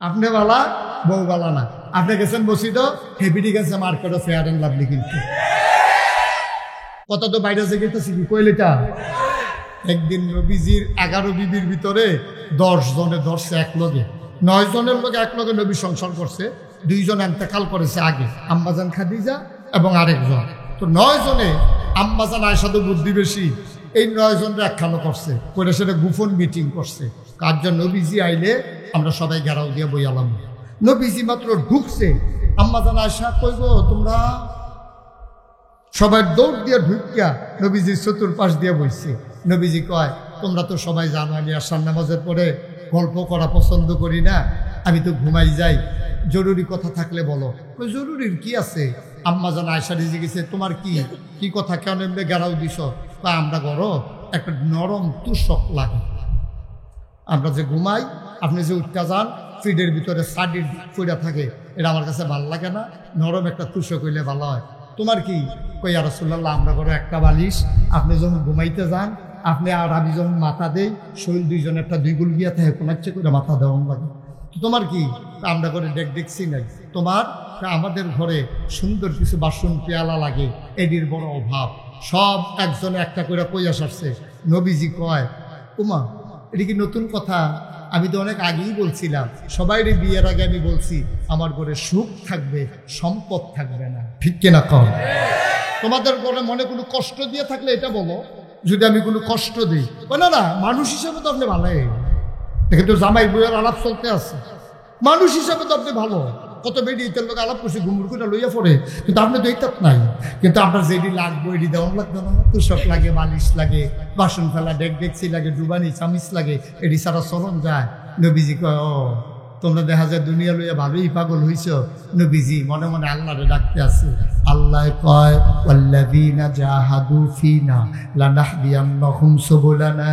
আপনি বালা বউ বালা না। আপনি গেছেন বসিত, হেবিডি গেছে মার্কেটে ফেয়ার অ্যান্ড লাভলি কিনতে। কত তো বাইরে যে গেতেছি কি কইলেটা। একদিন নবীজির 11 বিবির ভিতরে 10 জনে ধরছে এক লগে, 9 জনের লোক এক লগে নবী সংসার করছে, 2 জন ইন্তেকাল করেছে আগে, আম্মাজান খাদিজা এবং আরেকজন। তো 9 জনে আম্মাজান আয়েশা তো বুদ্ধি বেশি, এই 9 জনরা একখানো করছে, করে সেটা গোপন মিটিং করছে। কার জন্য নবীজি আইলে আমরা সবাই ঘেরাও দিয়ে বইয়ালাম। নবীজি মাত্র ঢুকছে, আম্মাজান আয়েশা কইব তোমরা সবাই দৌড় দিয়ে ঢুকিয়া নবীজির চতুর্পাশ দিয়ে বইছে। নবীজি কয় তোমরা তো সবাই জানো আমি আশার নামাজের পরে গল্প করা পছন্দ করি না, আমি তো ঘুমাই যাই, জরুরি কথা থাকলে বলো। জরুরির কি আছে? আম্মাজান আয়েশা রিজি গেছে, তোমার কি কথা, কেন এমনি গেরাও দিস? তা আমরা গরো একটা নরম তুষক লাগে, আমরা যে ঘুমাই, আপনি যে উঠতে যান ফিডের ভিতরে সাডির ফুড়া থাকে, এটা আমার কাছে ভালো লাগে না, নরম একটা তুষক হইলে ভালো হয়। তোমার কি? কই ইয়া রাসূলুল্লাহ আমরা করো একটা বালিশ, আপনি যখন ঘুমাইতে যান, আপনি আর আমি যখন মাথা দেই, শরীর দুইজনে একটা 2 গুল গিয়া থাকে, কোনাচ্ছে করে মাথা দেওয়া লাগে। তো তোমার কি? আমরা করে দেখছি নাই। তোমার আমাদের ঘরে সুন্দর কিছু বাসন পেয়ালা লাগে, এটির বড় অভাব, সব একজনে একটা করে কইয়া সারছে। নবীজি কয় উমা এটা কি নতুন কথা? আমি তো অনেক আগেই বলছিলাম, সবাই বিয়ের আগে আমি বলছি আমার ঘরে সুখ থাকবে, সম্পদ থাকবে না, ঠিক কিনা কম? তোমাদের ঘরে মনে কোনো কষ্ট দিয়ে থাকলে এটা বলো, যদি আমি কোনো কষ্ট দিই। না না, মানুষ হিসাবে তো আপনি ভালো, দেখেন তো জামাই বইয়ের আলাপ চলতে আছে, মানুষ হিসাবে তো আপনি ভালো। কত বেডি ইতের লোক আলাপ করছে, ঘুমুর করে লইয়া পড়ে, কিন্তু আপনি তো এইটা নাই। কিন্তু আপনার যেটি লাগবে এটি দেওয়ান লাগবে না, তুষক লাগে, বালিশ লাগে, বাসন ফেলা ডেকছি লাগে, ডুবানি চামিচ লাগে, এটি সারা চলন যায়। নবীজি কয় ও তোমরা দেখা যায় দুনিয়া লইয়া ভালোই পাগল হইছ। নবীজি মনে মনে আল্লাহরে ডাকতে আছে। আল্লাহ কয় ওয়াল্লাযীনা জাহাদু ফীনা লানাহদিয়ান্নাহুম সুবুলানা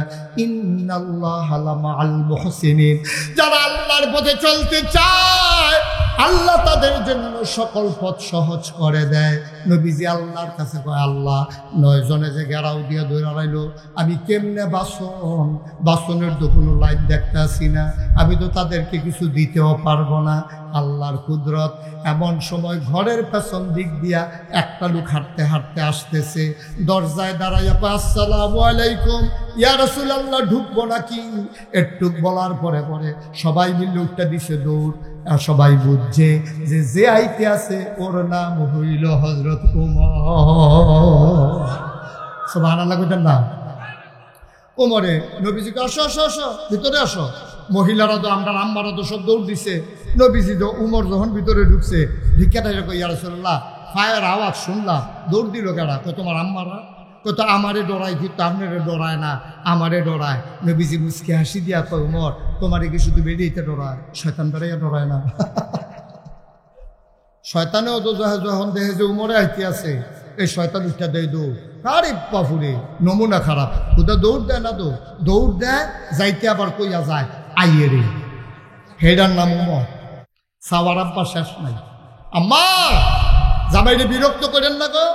ইন্নাল্লাহা লামাআল মুহসিনিন। যারা আল্লাহর পথে চলতে চায় আল্লাহ তাদের জন্য সকল পথ সহজ করে দেয়। নবীজি আল্লাহর কাছে কয় আল্লাহ 9 জনে যে ঘেরাও দিয়ে ধরে রাইল, আমি কেমনে বাসনের তো কোনো লাইন দেখতে আসি না, আমি তো তাদেরকে কিছু দিতেও পারবো না। আল্লাহর কুদরত, এমন সময় ঘরের পেছন দিক দিয়া একটা লোক হাঁটতে হাঁটতে আসতেছে, দরজায় দাঁড়াইয়া কয় আসসালামু আলাইকুম ইয়া রাসূলুল্লাহ, ঢুকবো নাকি? একটু বলার পরে পরে সবাই মিলে উঠতে দিছে দৌড়। আর সবাই বুঝছে যে আইতে আছে ওর নাম হইল হযরত ওমর। সুবহানাল্লাহ কইতেন না? ওমরে নবীজিকে আসো আসো আসো ভিতরে আসো। মহিলারা তো আমরা আম্মারা তো সব দৌড় দিছে। নবীজি তো উমর যখন ভিতরে ঢুকছে, ঢুকিয়াটা কই ইয়া রাসূলুল্লাহ ফায়ার আওয়াজ শুনলাম, দৌড় দিল কেডা? কই তোমার আম্মারা। কত আমারে ডরায়, কিন্তু আপনারে ডরায় না, আমারে ডরায়। নবীজি মুচকি হাসি দিয়া কয় উমর তোমারে কি শুধু বেরিয়েতে ডরায়, শয়তান বেড়াইয়া ডরায় না? শয়তানেও তো যখন দেখে যে উমরে আইতে আছে, এই শয়তান উঠা দেয় দৌড়। আরে বাপুরে নমুনা খারাপ, কোথা দৌড় দেয় না, দৌড় দেয় যাইতে আবার কইয়া যায় আইয়ে রে, হেডার নাম উমর। সাওয়ার আব্বা শেষ নাই। আম্মা জামাইরে বিরক্ত করেন না গো।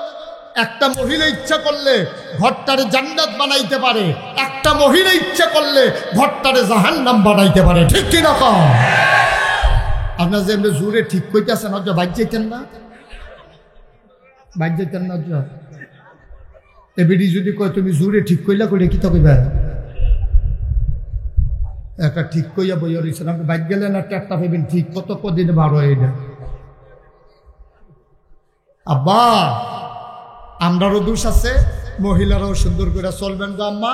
একটা মহিলা ইচ্ছা করলে ঘরটারে জান্নাত বানাইতে পারে, একটা মহিলা ইচ্ছা করলে ঘরটারে জাহান্নাম বানাইতে পারে, ঠিক কিনা কম? আপনার যে এমনি জোরে ঠিক কইতেছেন, অজ বাইর যাইতেন না, বাইর যাইতেন না। অজ এবিডি যদি কয় তুমি জোরে ঠিক কইলা কইলে কি তো কইবা? একটা ঠিক কইয়া বইয়া রয়েছেন, আপনি বাইর গেলেন একটা একটা ভাবেন ঠিক, কত কদিন বার হয় এটা। আব্বা আমরারও দোষ আছে, মহিলারাও সুন্দর করে চলবেন গো আম্মা।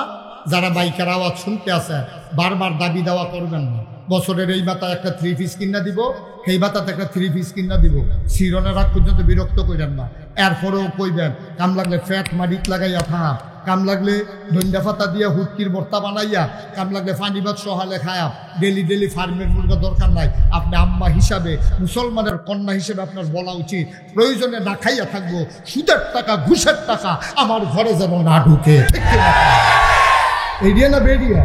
যারা বাইকের আওয়াজ শুনতে আছে বারবার দাবি দেওয়া করবেন না। বছরের এই মাথায় একটা 3 পিস কিনা দিব, সেই মাথাতে একটা 3 পিস কিনা দিব, শিরনের রাগ পর্যন্ত বিরক্ত করেন না। এরপরেও কইবেন কাম লাগলে ফ্যাট মারিত লাগাইয়া থাম, কাম লাগলে ধন্যা পাতা দিয়া হুটকির ভর্তা বানাইয়া, কাম লাগলে পানি ভাত সহালে খায়া, ডেলি ডেলি ফার্মের মুরগা দরকার নাই। আপনি আম্মা হিসাবে, মুসলমানের কন্যা হিসেবে আপনার বলা উচিত প্রয়োজনে না খাইয়া থাকবো, সুদের টাকা ঘুষের টাকা আমার ঘরে যেন না ঢুকে, ঠিক কিনা? এড়িয়ে না বেরিয়ে,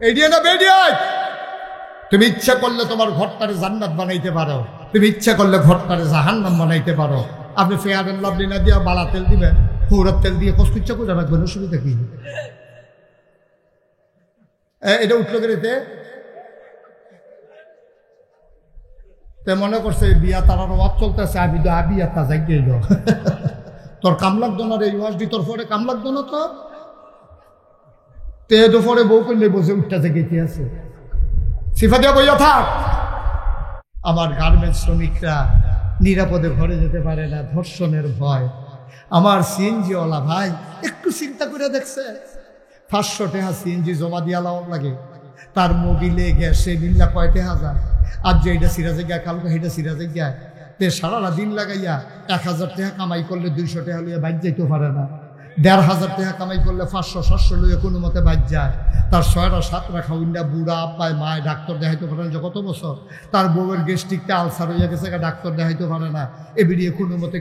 এড়িয়ে না বেরিয়ে। তুমি ইচ্ছা করলে তোমার ঘরটারে জান্নাত বানাইতে পারো, তুমি ইচ্ছা করলে ঘরটারে জাহান্নাম বানাইতে পারো। আপনি ফেয়ার এন্ড লাভলি না দিয়া বালা তেল দিবেন, পৌরার তেল দিয়ে কষ্ট ইচ্ছা করে রাখবেন, অসুবিধা কি? এটা উঠলো গেড়েতে তে মনে করছে বিয়া তারার ওয়াজ চলতেছে, আমি তো বিয়া তা যাই গেল তোর কাম লাগতো না রে, ওয়াজ দি তোর পরে কাম লাগতো না তোর। তে দুপুরে বউ করলে বসে উঠতেছে গেতে আছে, সিফা দিয়া বইয়া থাক। আমার গার্মেন্টস শ্রমিকরা নিরাপদে ঘরে যেতে পারে না, ধর্ষণের ভয়। আমার সিএনজিওয়ালা ভাই একটু চিন্তা করে দেখছে, 500 টাকা সিএনজি জমা দিয়া লাও লাগে, তার মোবিলে গ্যাসে বিল্লা কয়টা হাজার, আর যে এটা সিরাজে গিয়া কালকে সেটা সিরাজে গিয়া তে সারা দিন লাগাইয়া 1000 টাকা কামাই করলে 200 টাকা লইয়া বাইর যাইতে পারে না, 1500 টাকা কামাই করলে 500-700 লইয়া কোনো মতে বাইর যায়। তার 6-7 খাউন্ডা বুড়া আব্বায় মায় ডাক্তার দেখাইতে পারে না, কত বছর তার বউয়ের গ্যাস্ট্রিকটা আলসার হইয়া গেছে, ডাক্তার দেখাইতে পারে না, এবিডিয়ে কোনো মতে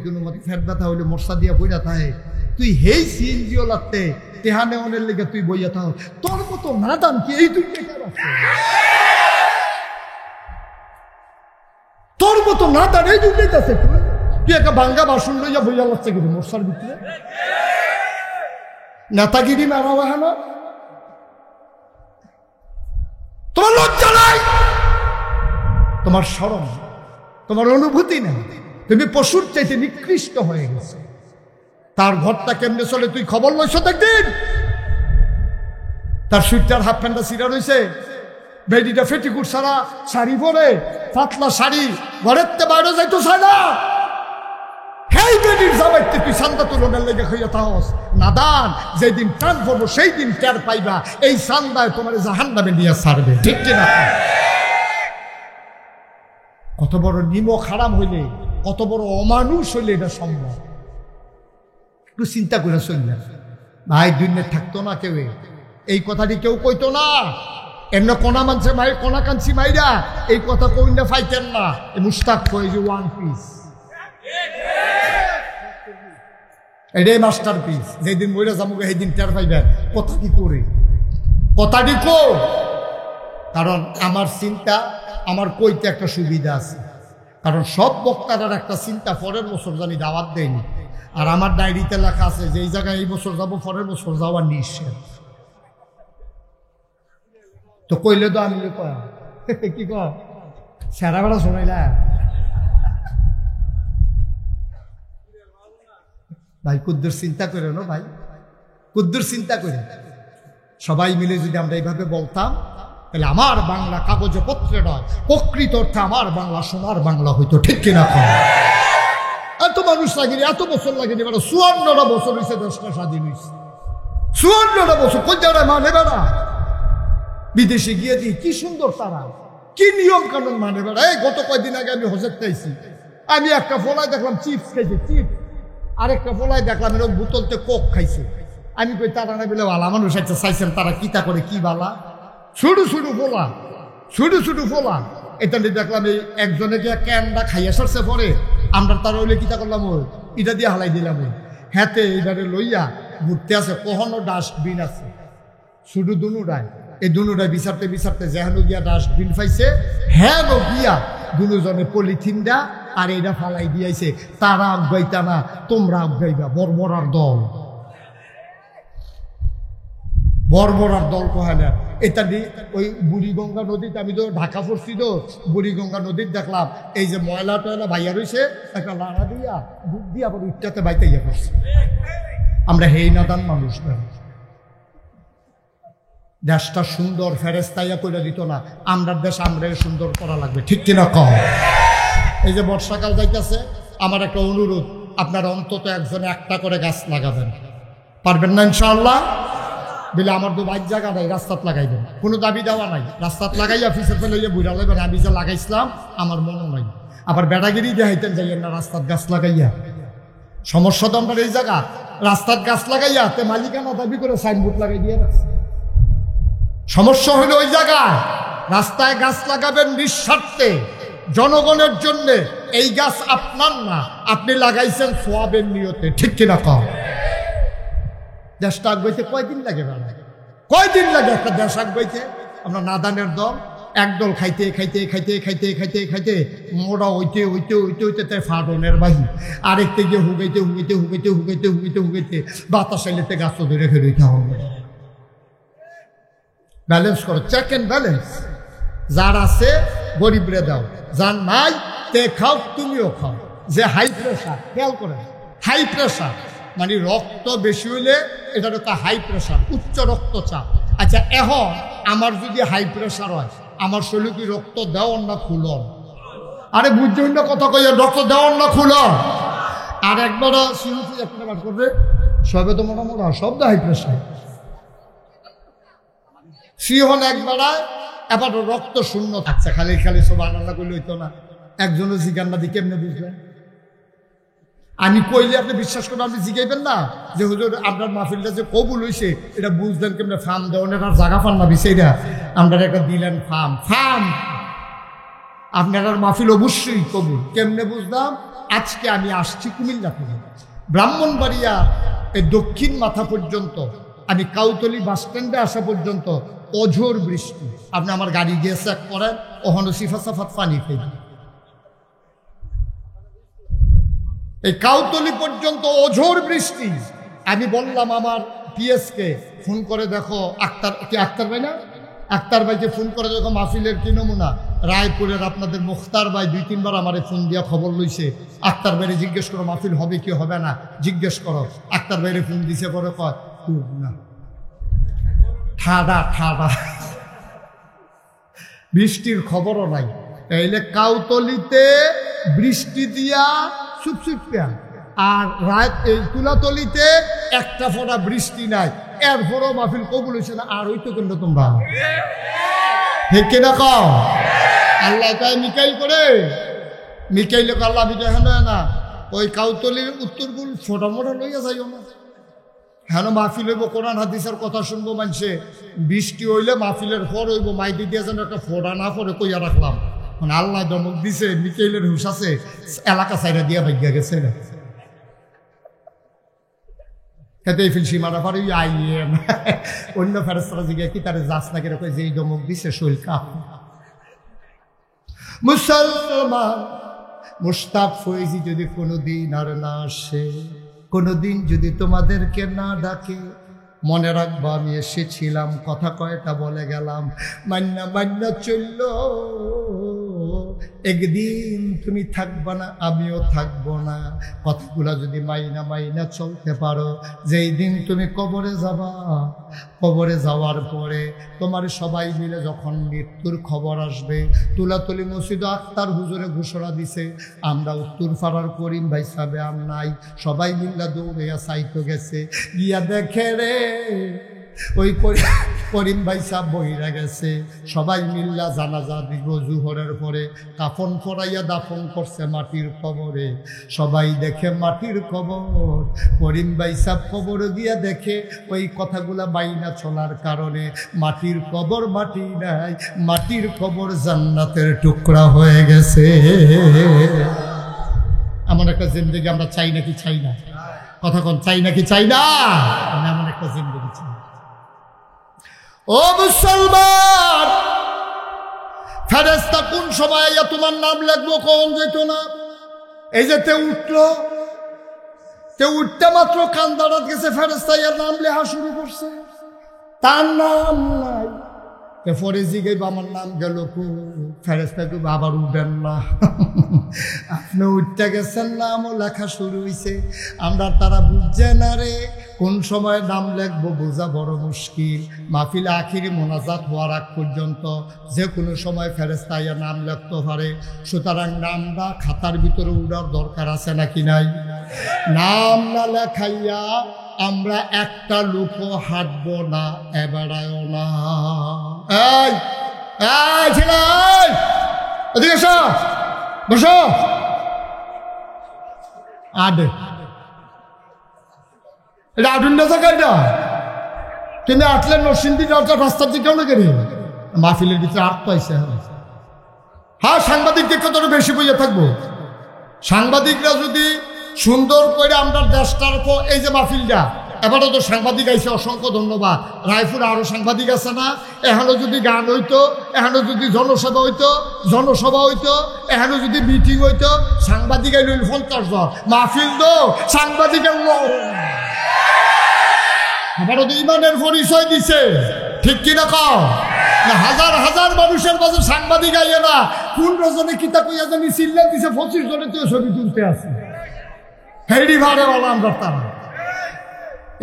ফ্যাট ব্যথা হইলে মশা দিয়া পইরা থাকে। তুই হেই সিএনজিও লাগতে তেহা নেওয়ানের লেগে তুই বইয়া থাক, তোর মতো নাদান কি এই দুনিয়ায় আছে? তোর মতো নাদান এই দুনিয়াতে আছে? তুই একটা ভাঙ্গা বাসন লইয়া বইয়া লাগছে কিন্তু মশার ভিতরে নেতাগিরি মারা হয় না? তোমার লজ্জা নাই, তোমার শরম, তোমার অনুভূতি নেই, তুমি পশুর চাইতে নিকৃষ্ট হয়ে গেছে। তার ঘরটা কেমনে চলে তুই খবর লইছ দেখদিন? তার সুইটার হাফ প্যান্টটা সিরা রয়েছে, বেডিটা ফেটিকুট সারা শাড়ি পরে, পাতলা শাড়ি, ঘরের তে বাইরে যাইতো চায় না। হেই বেডির জামাইতে তুই সান্দা তুলনের লেগে হইয়া তাহস নাদান, যেদিন টান পড়বো সেই দিন টের পাইবা, এই সান্দায় তোমার জাহান্নামে নিয়ে ছাড়বে, ঠিক কিনা? কত বড় নিমক হারাম হইলে, কত বড় অমানুষ হইলে এটা সম্ভব? একটু চিন্তা করে চললে ভাই, দুনিয়া থাকতো না কেউ, এই কথাটি কেউ কইতো না। এমন কোনা মানছে মাই, কোনা কাঞ্চি মাইরা এই কথা কই না ফাইতেন না। মুস্তাক কই যে ওয়ান পিস, এটাই মাস্টার পিস। যেদিন মইরা যাবো সেইদিন টের পাইবেন কথাটি করে, কথাটি কো। কারণ আমার চিন্তা, আমার কইতে একটা সুবিধা আছে, কারণ সব বক্তারার একটা চিন্তা পরের বছর জানি দাওয়াত দেয়নি, আর আমার ডায়েরিতে লেখা আছে যে এই জায়গায় এই বছর যাবো, পরের বছর যাওয়ার নিষেধ। তো কইলে তো আমি কি কয় সেরা বেড়া শোনাইলা ভাই, কুদ্দুর চিন্তা করে না ভাই, কুদ্দুর চিন্তা করে সবাই মিলে যদি আমরা এইভাবে বলতাম, তাহলে আমার বাংলা কাগজে পত্রে নয়, প্রকৃত অর্থে আমার বাংলা সোনার বাংলা হইতো, ঠিক কিনা? এত মানুষ লাগেনি, এত বছর লাগেনি, 54টা বছর হয়েছে দেশটা স্বাধীন হয়েছে, 54টা বছর। কোন জায়গায় মানে বেড়া বিদেশে গিয়ে দিই কি সুন্দর, তারা কি নিয়ম কানুন মানে বেড়া। এই গত কয়েকদিন আগে আমি হজের চাইছি, আমি একটা ফলায় দেখলাম চিপস খাইছে, চিপস, আরেকটা ফলায় দেখলাম এরকম বোতলতে কোক খাইছে। আমি কই তারা না বলে ভালা মানুষ আছে চাইছেন, তারা কিতা করে কি বালা, ছোটো ছোটো ফোলা, ছোটো ছোটো ফোলা। এটা দেখলাম এই একজনে যে ক্যানটা খাইয়া সরছে পরে, আমরা তারা হইলে কিতা করলাম, ওই এটা দিয়ে হালাই দিলাম, ওই হাতে এইবারে লইয়া ঘুরতে আছে। কখনো ডাস্টবিন আছে শুধু দুনুটায়, এই দুনুটায় বিচারতে বিচারতে যেহানো গিয়া ডাস্টবিন পাইছে, হ্যাঁ গিয়া দুজনে পলিথিনটা আর এইটা ফালাই দিয়াইছে। তারা আগাইতা না, তোমরা আগাইবা, বর্বরার দল, বর্বরার দল কহানা। এটা ওই বুড়িগঙ্গা নদীতে, আমি তো ঢাকা পড়ছি তো, বুড়িগঙ্গা নদীর দেখলাম এই যে ময়লা টয়লা ভাইয়া রয়েছে, একটা লাড়া দিয়া দুধ দিয়ে আবার উচ্চাতে বাইতে ইয়ে করছে। আমরা হেই নাদান মানুষ না, দেশটা সুন্দর ফেরেস্তাইয়া করে দিত না, আমরা দেশ আমরা সুন্দর করা লাগবে, ঠিক কিনা কম? এই যে বর্ষাকাল যাইতেছে, আমার একটা অনুরোধ, আপনারা অন্তত একজনে একটা করে গাছ লাগাবেন, পারবেন না ইনশাআল্লাহ? বলে আমার তো বাইক জায়গা নাই, রাস্তাত লাগাইবেন, কোনো দাবি দেওয়া নাই, রাস্তাত লাগাইয়া ফিসে ফেলে বুড়া লাগবেন। আমি যে লাগাইছিলাম আমার মনও নাই, আবার বেড়াগিরি দেখাইতেন যাইয়েন না রাস্তাত গাছ লাগাইয়া। সমস্যা তো আমরা এই জায়গা রাস্তার গাছ লাগাইয়া তে মালিকানা দাবি করে সাইনবোর্ড লাগাই দিয়ে রাখছে। সমস্যা হলো ওই জায়গায় রাস্তায় গাছ লাগাবেন নিঃস্বার্থে, জনগণের জন্যে। এই গাছ আপনার না, আপনি লাগাইছেন সোয়াবের নিয়তে, ঠিক কিনা কম? দেশটা আগাইতে কয়দিন লাগে বেলা, কয়দিন লাগে একটা দেশ আগাইতে? আমরা নাদানের দল, একদল খাইতে খাইতে খাইতে খাইতে খাইতে খাইতে মোড়া হইতে হইতে হইতে হইতে তাই ফাটনের বাহি, আরেকতে গিয়ে হুগাইতে হুগাইতে হুগাইতে হুগাইতে হুগাইতে হুগাইতে বাতাস এলেতে গাছ ধরে ফেরইতে হবে। ব্যালেন্স করো, চেক অ্যান্ড ব্যালেন্স। যার আছে গরিবরে দাও, যার নাই তে খাও, তুমিও খাও। যে হাই প্রেশার, খেয়াল করেন, হাই প্রেশার মানে রক্ত বেশি হইলে এটা একটা হাই প্রেশার, উচ্চ রক্তচাপ। আচ্ছা, এখন আমার যদি হাই প্রেশার হয়, আমার শরীরে কি রক্ত দেওয়ার না খুলন? আরে বুঝছেন না কথা কই, রক্ত দেওয়ার না খুলন? আর একবার সিনসি একটা বার করবে, সবে তো মোটামোটা শব্দ হাই প্রেশার সিহন একবার এবার রক্ত শূন্য থাকছে, খালি খালি সব আনাল্লা করলে হইতো না। একজনও জিজ্ঞাসা দিয়ে কেমনে বুঝলেন? আমি কইলে আপনি বিশ্বাস করবেন, আপনি জিগাইবেন না যে হুজুর আপনার মাহফিলটা যে কবুল হয়েছে এটা বুঝলেন কেমনে? ফার্ম দেওয়ানের আর জায়গা পান না বিষয়টা, আপনারা একটা দিলেন ফার্ম। ফার্ম আপনার মাহফিল অবশ্যই কবুল। কেমনে বুঝলাম? আজকে আমি আসছি কুমিল্লা থেকে, ব্রাহ্মণবাড়িয়া এই দক্ষিণ মাথা পর্যন্ত, আমি কাউতলি বাস স্ট্যান্ডে আসা পর্যন্ত অঝোর বৃষ্টি। আপনি আমার গাড়ি গিয়ে চেক করেন, ওখানে সিফা সাফাত পানি খাইবে। এই কাউতলি পর্যন্ত অঝোর বৃষ্টি। আমি বললাম আমার পিএসকে ফোন করে, দেখো আক্তার, কি আক্তার ভাই না, আক্তার ভাইকে ফোন করে দেখো মাহফিলের কি নমুনা। রায়পুরের আপনাদের মুখতার ভাই 2-3 বার আমারে ফোন দিয়া খবর লইছে, আক্তার ভাইরে জিজ্ঞেস করো মাহফিল হবে কি হবে না, জিজ্ঞেস করো। আক্তার ভাইরে ফোন দিছে, পরে কয় খুব না, ঠাডা ঠাডা, বৃষ্টির খবরও নাই। তাইলে কাউতলিতে বৃষ্টি দিয়া সুপসুপিয়া, আর রাত এই তুলাতলিতে একটা ফোঁটা বৃষ্টি নাই, এরপরও মাহফিল কবুল হয়েছে না। আর ওই তো কিন্তু তোমরা হেঁকে দেখাও আল্লাহ তাই মিকাইল করে, মিকাইলে আল্লাহ বিজয় হেন না। ওই কাউতলির উত্তরগুল ফোটা মোটা লইয়া যাইও না, হেন মাহফিল হইব, কোরআন হাদিসের কথা শুনবো মানুষে। বৃষ্টি হইলে মাহফিলের পর হইব, মাইদি দিয়ে যেন একটা ফোটা না পরে কইয়া রাখলাম, মানে আল্লাহ দমক দিছে, মিকাইলের হুশ আছে, এলাকা সাইডা দিয়া ভাগ্যা গেছে না। খেতে ফিল সীমানা পারে আইয়ে অন্য ফেরেস্তারা জিজ্ঞাসা কি তারে যাস না কিরকম, যে এই দমক দিছে শৈল কাপ। মুসলমান মুস্তাক ফৈজি যদি কোনোদিন আর না আসে, কোনোদিন যদি তোমাদেরকে না ডাকে, মনে রাখবো আমি এসেছিলাম, কথা কয়টা বলে গেলাম, মান্না মান্না চলল। একদিন তুমি থাকবা না, আমিও থাকবো না। কথাগুলা যদি মাইনা মাইনা চলতে পারো, যেই দিন তুমি কবরে যাবা, কবরে যাওয়ার পরে তোমার সবাই মিলে যখন মৃত্যুর খবর আসবে, তুলাতলি মসজিদ আক্তার হুজুরে ঘোষণা দিছে, আমরা উত্তর পাড়ার করিম ভাই সাহেব আর নাই, সবাই মিল্লা দৌড়িয়া সাইতো গেছে, গিয়া দেখে রে ওই করিম ভাই সাহেব বহিরা গেছে। সবাই মিল্লা জানাজা দিব, জুহরের পরে কাফন পরাইয়া দাফন করছে মাটির কবরে। সবাই দেখে মাটির কবর, করিম ভাই সাহেব কবরে গিয়া দেখে ওই কথাগুলা বাইনা চলার কারণে মাটির কবর মাটি নাই, মাটির কবর জান্নাতের টুকরা হয়ে গেছে। এমন একটা জিন্দেগি আমরা চাই নাকি চাই না? কথা কোন চাই নাকি চাই না? এমন একটা জিন্দেগি চাই। ও মুসলমান, ফেরেশতা কোন সময় তোমার নাম লিখবো কোন যেত না। এই যে তে উঠলো, তে উঠতে মাত্র কান দাঁড়াত গেছে, ফেরেশতা এর নাম লেখা শুরু করছে, তার নাম নাই। পরে জিগাইব আমার নাম গেল কো, ফেরেশতা কইব আবার উঠবেন না, আপনি উঠতে গেছেন, নামও লেখা শুরু হয়েছে। আমরা তারা বুঝছে না রে, কোন সময় নাম লিখবো বোঝা বড় মুশকিল। মাহফিল আখিরি মোনাজাত হওয়ার আগ পর্যন্ত যে কোনো সময় ফেরেশতা আইয়া নাম লিখতে পারে। সুতরাং নামটা খাতার ভিতরে উঠার দরকার আছে নাকি নাই? নাম না লেখাইয়া আমরা একটা লোকও হাঁটবো না, এবারেও না। এই এই ছেলে, এদিকে এসো, বসো। আডে এটা আটুন্ডা জায়গা, এটা তুমি আটলে নরসিংদী রাস্তার দিকেও না কেন? মাহফিলের ভিতরে আট পাইছে। হ্যাঁ, সাংবাদিক দেখে তো বেশি বইয়া থাকবো। সাংবাদিকরা যদি সুন্দর করে আমরা দেশটার এই যে মাহফিলটা, এবারও তো সাংবাদিক আইছে, অসংখ্য ধন্যবাদ। রায়পুরে আরো সাংবাদিক আছে না? এখানে যদি গান হইতো, এখানে যদি জনসভা হইতো, এখানে যদি মিটিং হইতো, সাংবাদিক আইল 50 জন, মাহফিল তো সাংবাদিকের আবারও তো ইমানের পরিচয় দিছে, ঠিক কিনা কও? হাজার হাজার মানুষের মাঝে সাংবাদিক আইয়ে না, কোন রজনে কিতা কইয়া জানি চিল্লা দিছে 25 জনে তো ছবি তুলতে আছে হেডি ভাড়ে বলা আমরা তারা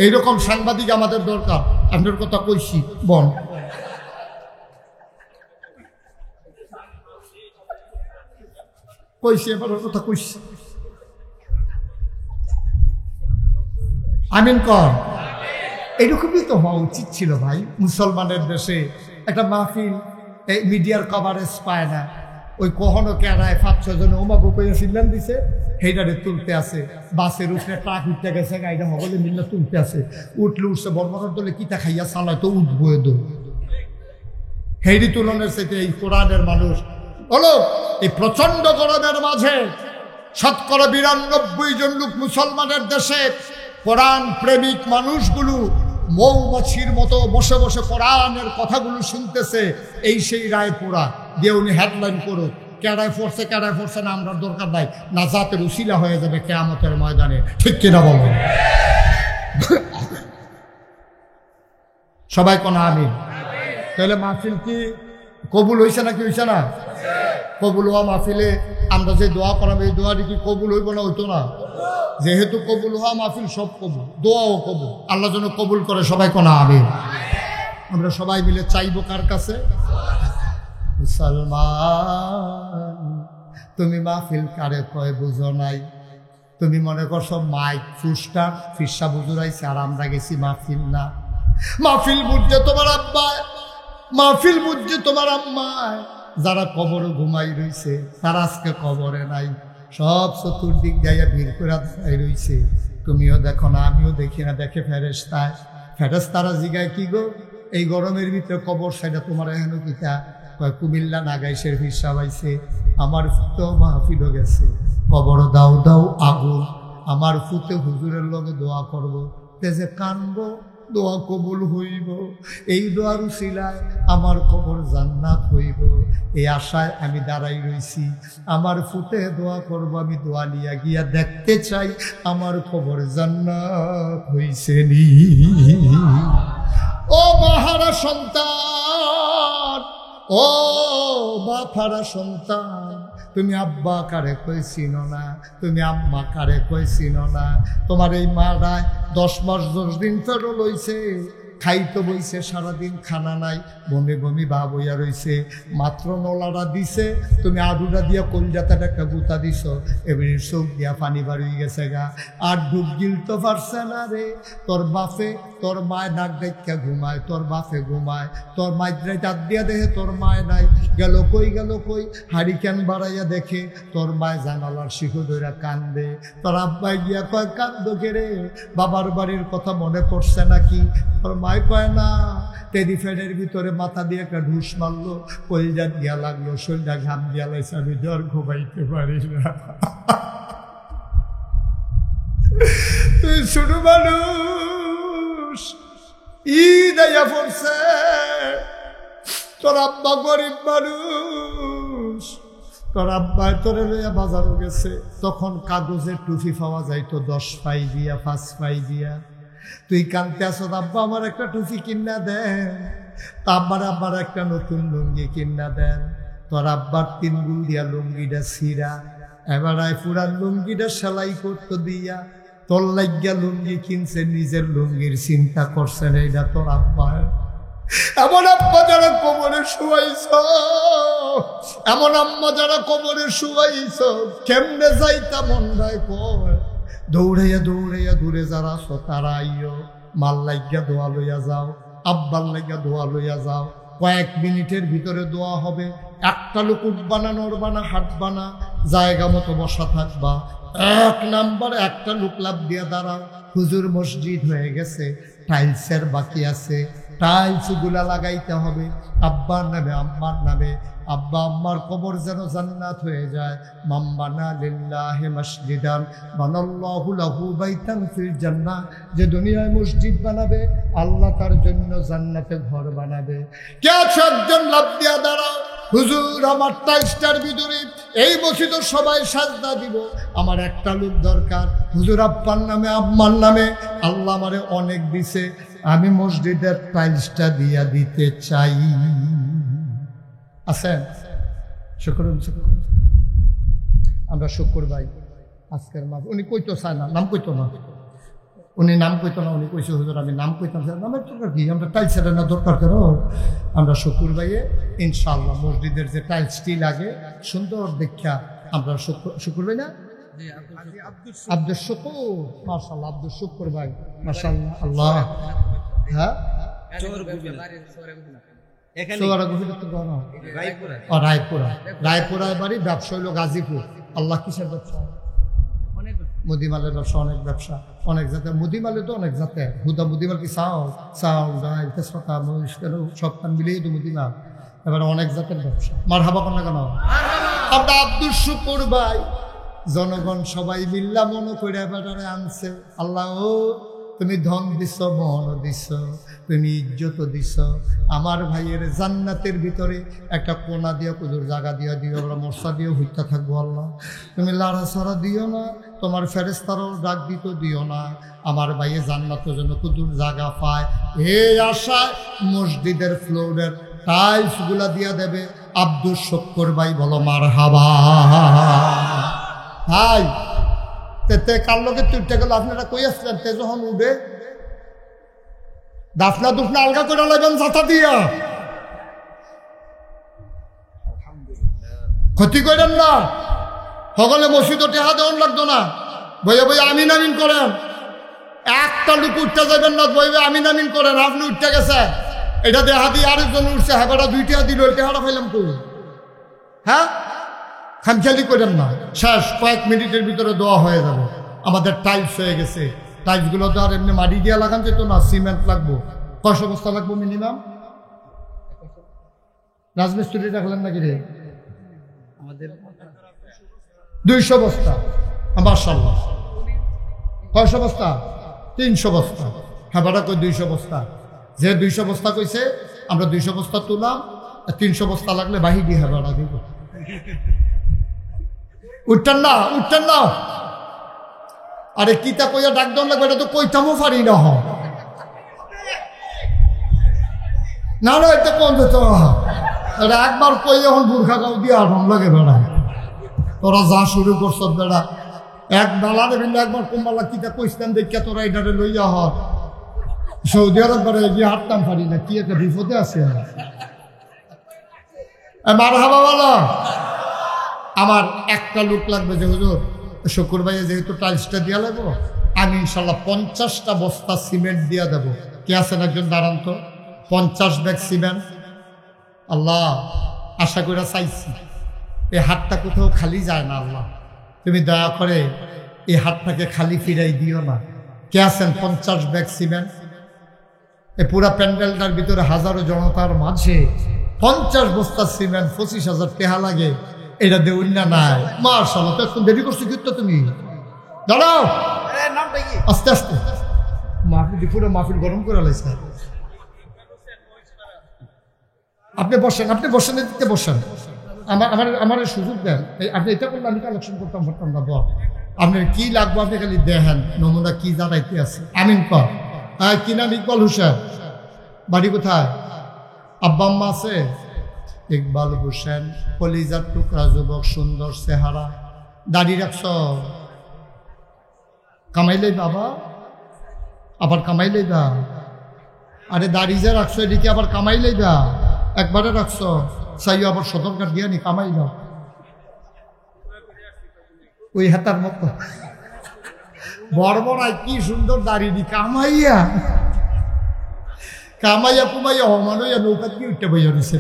এইরকম সাংবাদিক আমাদের দরকার আপনার কথা কইছি বন কইছি এবার কথা কইছি আমিন কর এইরকমই তো হওয়া উচিত ছিল ভাই মুসলমানের দেশে একটা মাহফিল মিডিয়ার কভারেজ পায় না ওই কখনো কেরায় 5-6 জন ওমাগো কইয়া সিল্লান দিছে হেইডারে তুলতে আছে বাসের উপরে ট্রাক উঠতে গেছে গাড়িটা সকলে মিল্লা তুলতে আছে উঠছে বর্মকার দলে কিতা খাইয়া চালায় তো উঠবো এদো হেইডি তুলনের সাথে এই কোরআনের মানুষ বলো এই প্রচন্ড গরমের মাঝে 92% জন লোক মুসলমানের দেশে কোরআন প্রেমিক মানুষগুলো মৌমাছির মতো বসে বসে কোরআনের কথাগুলো শুনতেছে এই সেই রায়পুরা দিয়ে উনি হেডলাইন করুক কেডায় পড়ছে না আমরা দরকার নাই না জাতের উসিলা হয়ে যাবে কিয়ামতের ময়দানে ঠিক কিনা বলবেন সবাই কোন আমিন তাহলে মাহফিল কি কবুল হইছে নাকি হইছে না কবুল হওয়া মাহফিলে আমরা যে দোয়া করাবো এই দোয়াটি কি কবুল হইব না হইতো না যেহেতু কবুল হওয়া মাহফিল সব কবুল দোয়াও কবুল আল্লাহ যেন কবুল করে সবাই কোন আমিন আমরা সবাই মিলে চাইবো কার কাছে মুসলমান তুমি মাহফিল কারে কয় বুঝো নাই তুমি মনে করছো মাইক ফুস্টার ফিসা বুঝুরাইছে আর আমরা গেছি মাহফিল না মাহফিল বুঝছে তোমার আব্বায় মাহফিল বুঝছে তোমার আম্মায় যারা কবরে ঘুমাই রইছে তারা আজকে কবরে নাই সব চতুর্দিক যাইয়া ভিড় করে রইছে তুমিও দেখো না আমিও দেখি না দেখে ফেরেশতারা জিগায় কি গো এই গরমের ভিতরে কবর সেটা তোমার এহেন কিতা কুমিল্লা নাগাইশের ফিসা পাইছে আমার ফুতেও মাহফিল গেছে কবর দাও দাও আগুন আমার ফুতে হুজুরের লগে দোয়া করব তেজে কানবো দোয়া কবুল হইব এই দোয়ার উসিলায় আমার কবর জান্নাত হইব এই আশায় আমি দাঁড়াই রইছি আমার ফুতে দোয়া করব আমি দোয়া নিয়া গিয়া দেখতে চাই আমার কবর জান্নাত হইছে নি ও মহারা সন্তান ও বাফারা সন্তান তুমি আব্বা কারে কই চিনো না তুমি আম্মা কারে কই চিনো না তোমার এই মারায় 10 মাস 10 দিন ফেরো লইছে খাইতে বইছে সারাদিন খানা নাই বমি বমি ভাব হইয়া রইছে মাত্র নলাটা দিছে তুমি আডুটা দিয়া কলজাতাটা একটা গুতা দিছ এবারে চোখ দিয়া পানি বাড়ি গেছে গা আর ডুব গিলতে পারছে না রে তোর বাপে তোর মায় নাক দেখা ঘুমায় তোর বাপে ঘুমায় তোর মাইদ্রাই দাঁত দিয়া দেখে তোর মায় নাই গেল কই হারিকেন বাড়াইয়া দেখে তোর মায় জানালার শিখু ধরে কান্দে তোর আব্বাই গিয়া কয় কান্দ রে বাবার বাড়ির কথা মনে পড়ছে নাকি তোর মায় কয় না টেডি ফ্যানের ভিতরে মাথা দিয়ে একটা ঢুস মারলো কলজা দিয়া লাগলো শরীরটা ঘাম দিয়া লাইছে আমি জ্বর ঘুমাইতে পারি না তুই শুরু মানুষ ঈদ আইয়া পড়ছে তোর আব্বা গরিব মানুষ তোর আব্বা তোরে লইয়া বাজারও গেছে তখন কাগজের টুপি পাওয়া যাইতো 10 পাই দিয়া 5 পাই দিয়া তুই কানতে আসো আব্বা আমার একটা টুপি কিনা দেন আব্বার একটা নতুন লুঙ্গি কিনা দেন তোর আব্বার 3 গুল দিয়া লুঙ্গিটা ছিঁড়া এবার পুরান লুঙ্গিটা সেলাই করতে দিয়া তোর লাগিয়া লুঙ্গি কিনছে নিজের লুঙ্গির চিন্তা করছেন এইটা তোর আব্বা এমন আব্বা যারা কোমরে শুয়াইছ এমন আম্মা যারা কোমরে শুয়াইছ কেমনে যাইতা মন্দায় কয় দৌড়াইয়া দূরে যারা আছো তারা আইও মাল লাগিয়া দোয়া লইয়া যাও আব্বার লাগিয়া দোয়া লইয়া যাও কয়েক মিনিটের ভিতরে দোয়া হবে একটা লোক উঠবানা নড়বানা হাঁটবানা জায়গা মতো বসা থাকবা 1 নাম্বার একটা লোক লাভ দিয়া দাঁড়াও হুজুর মসজিদ হয়ে গেছে টাইলসের বাকি আছে টাইলস গুলা লাগাইতে হবে আব্বার নামে আম্মার নামে আব্বা আম্মার কবর যেন জান্নাত হয়ে যায় মাম্বানা লিল্লাহি মসজিদান বানাল্লাহু লাহু বাইতান ফিল জান্নাহ যে দুনিয়ায় মসজিদ বানাবে আল্লাহ তার জন্য জান্নাতে ঘর বানাবে কে আছে একজন লাভ দিয়া দাঁড়াও হুজুর আমার টাইলসটার ভিতরে এই মসজিদ সবাই সাজদা দিব আমার একটা লোক দরকার হুজুর আব্বার নামে আম্মার নামে আল্লাহ আমারে অনেক দিছে আমি মসজিদের টাইলসটা দিয়া দিতে চাই আছেন শুকরুন আমরা শুক্র ভাই আজকের মাস উনি কইতো চায় না, নাম কইতো না, উনি নাম কইতো না, উনি কইছে হুজুর আমি নাম কইতাম, নামের দরকার কি, আমরা টাইলসের না দরকার কেন, আমরা শুক্র ভাইয়ে ইনশাআল্লাহ মসজিদের যে টাইলসটি লাগে সুন্দর দেখা আমরা শুক্র ভাই না আব্দুল শুকুর, মাশাআল্লাহ আব্দুল শুকুর ভাই মাশাআল্লাহ। আল্লাহ হ্যাঁ রায়পুরায় বাড়ি, ব্যবসা হইল গাজীপুর। আল্লাহ কিসের ব্যবসা? মুদিমালের ব্যবসা, অনেক ব্যবসা, অনেক জাতের মুদিমালে তো অনেক জাতের। হুদা মুদিমাল কি চাউল ডাল তেজপাতা মহিষ কেন সব কান মিলিয়ে তো মুদিমাল, এবারে অনেক জাতের ব্যবসা। মার হাবা কন্যা কেন আমরা আব্দুল শুকুর ভাই জনগণ সবাই মিল্লা মনে করে এবারে আনছে। আল্লাহ তুমি ধন দিছ, মন দিছ, তুমি ইজ্জত দিছ, আমার ভাইয়ের জান্নাতের ভিতরে একটা কোনা দিয়া কুদুর জায়গা দিয়া দিও, আমরা মশা দিয়ে হইতে থাকবো। আল্লাহ তুমি লাড়াছাড়া দিও না, তোমার ফেরেস্তারও ডাক দিত দিও না, আমার ভাইয়ে জান্নাতের জন্য কুদুর জায়গা পায় এই আশায় মসজিদের ফ্লোরের টাইলস গুলা দিয়া দেবে আব্দুল শুকুর ভাই। বলো মারহাবা ভাই। তে কার লোকে তুইটা গেল, আপনারা কই আসলেন? তে যখন উঠে দাফনা দুফনা আলগা করে লাগবেন জাতা দিয়া, ক্ষতি করেন না। সকলে মসজিদে টেহা দেওয়ান লাগতো না, বইয়া বইয়া আমিন আমিন করেন। একটা লোক উঠতে যাবেন না, বইবে আমিন আমিন করেন। আপনি উঠতে গেছে, এটা দেহা দিয়ে আরেকজন উঠছে, হ্যাঁ বেটা দুইটা দিল, টেহাটা পাইলাম কই? হ্যাঁ খামখেয়ালি করেন না, শেষ কয়েক মিনিটের ভিতরে দোয়া হয়ে যাবে। আমাদের টাইলস হয়ে গেছে, টাইলসগুলো তো আর এমনি মাটি দিয়ে লাগান যেত না, সিমেন্ট লাগবো। কয়শো বস্তা লাগবো মিনিমাম? রাজমিস্ত্রি রাখলেন নাকি রে? আমাদের 200 বস্তা। মাশাআল্লাহ। কয়শো বস্তা? 300 বস্তা। হ্যাঁ বেটা কই 200 বস্তা। যে 200 বস্তা কইছে আমরা 200 বস্তা তুলাম, 300 বস্তা লাগলে বাহি দিয়ে হ্যাঁ বেটা দিব। উঠতেন না, উঠতেন না। আরে কিতা কইয়া ডাক দেওয়া লাগবে, এটা তো কইতামও পারি না। না না এটা কোন যেত, এটা একবার কই এখন বুর্খা গাও দিয়ে আরাম লাগে বেড়া। তোরা যা শুরু করছ বেড়া, এক ডালারে কিন্তু একবার কুম্বালা কিতা কইস্তান দেখিয়া তোরা এটারে লইয়া হ। সৌদি আরব বেড়ে গিয়ে হাঁটতাম পারি না, কি একটা বিপদে আছে। মারহাবা বলো। আমার একটা লোক লাগবে যে হুজুর শুকুর ভাইয়ে যেহেতু টাইলসটা দিয়া লাগবো, আমি ইনশাল্লাহ 50টা বস্তা সিমেন্ট দিয়া দেবো। কে আছেন একজন দাঁড়ান তো? 50 ব্যাগ সিমেন্ট। আল্লাহ আশা করে চাইছি, এই হাতটা কোথাও খালি যায় না। আল্লাহ তুমি দয়া করে এই হাতটাকে খালি ফিরাই দিও না। কে আছেন 50 ব্যাগ সিমেন্ট? এই পুরা প্যান্ডেলটার ভিতরে হাজারো জনতার মাঝে 50 বস্তা সিমেন্ট 25,000 টাকা লাগে, এটা দেউন না নাই। মাশাআল্লাহ, তো একটু দেরি করছো কিন্তু তুমি দাঁড়াও আস্তে আস্তে। মাহফিল পুরো মাহফিল গরম করে লাইছে। আপনি বসেন, আপনি বসেন, দিতে বসেন। আমার সুযোগ দেন। আপনি এটা করলে আমি কালেকশন করতাম পারতাম না। বল আপনার কি লাগবো, আপনি খালি দেখেন নমুনা কি জানাইতে আছে। আমিন কর। হ্যাঁ কি নাম? ইকবাল হোসেন। বাড়ি কোথায়? আব্বা আম্মা আছে? ইকবাল হোসেন, কলিজার টুকরা যুবক, সুন্দর চেহারা, দাড়ি রাখছ, কামাইলেই বাবা, আবার কামাইলেই বা। আরে দাড়ি যে রাখছো এদিকে আবার কামাইলেই বা, একবারে রাখছ চাই আবার সতর্কার দিয়া নি কামাই না ওই হাতার মতো বড় কি সুন্দর দাড়ি দি কামাইয়া কামাইয়া কুমাইয়া হমানইয়া নৌকা দিয়ে উঠতে বইয়া রয়েছে।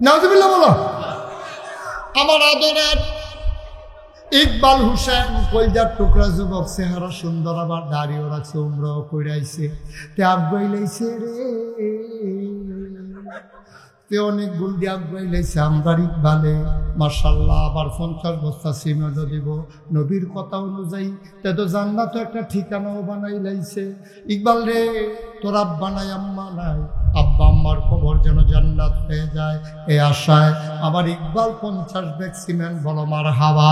নাউজুবিল্লাহ বলো। আমার আদরের ইকবাল হোসেন, কলজার টুকরা যুবক, চেহারা সুন্দর, আবার দাড়িও রাখছে, উমরাও কইরাইছে, ত্যাগ গইলাইছে রে, তে অনেক গুণ দিয়ে আগাইলাইছে আমরার ইকবালে। মাশাআল্লাহ, আবার 50 বস্তা সিমেন্টও দিব নবীর কথা অনুযায়ী। তে তো জান্নাত একটা ঠিকানাও বানাই লাইছে। ইকবাল রে, তোর আব্বা নাই আম্মা নাই, আব্বা আম্মার খবর যেন জান্নাত হয়ে যায় এই আশায় আমার ইকবাল 50 ব্যাগ সিমেন্ট। বলো মারহাবা।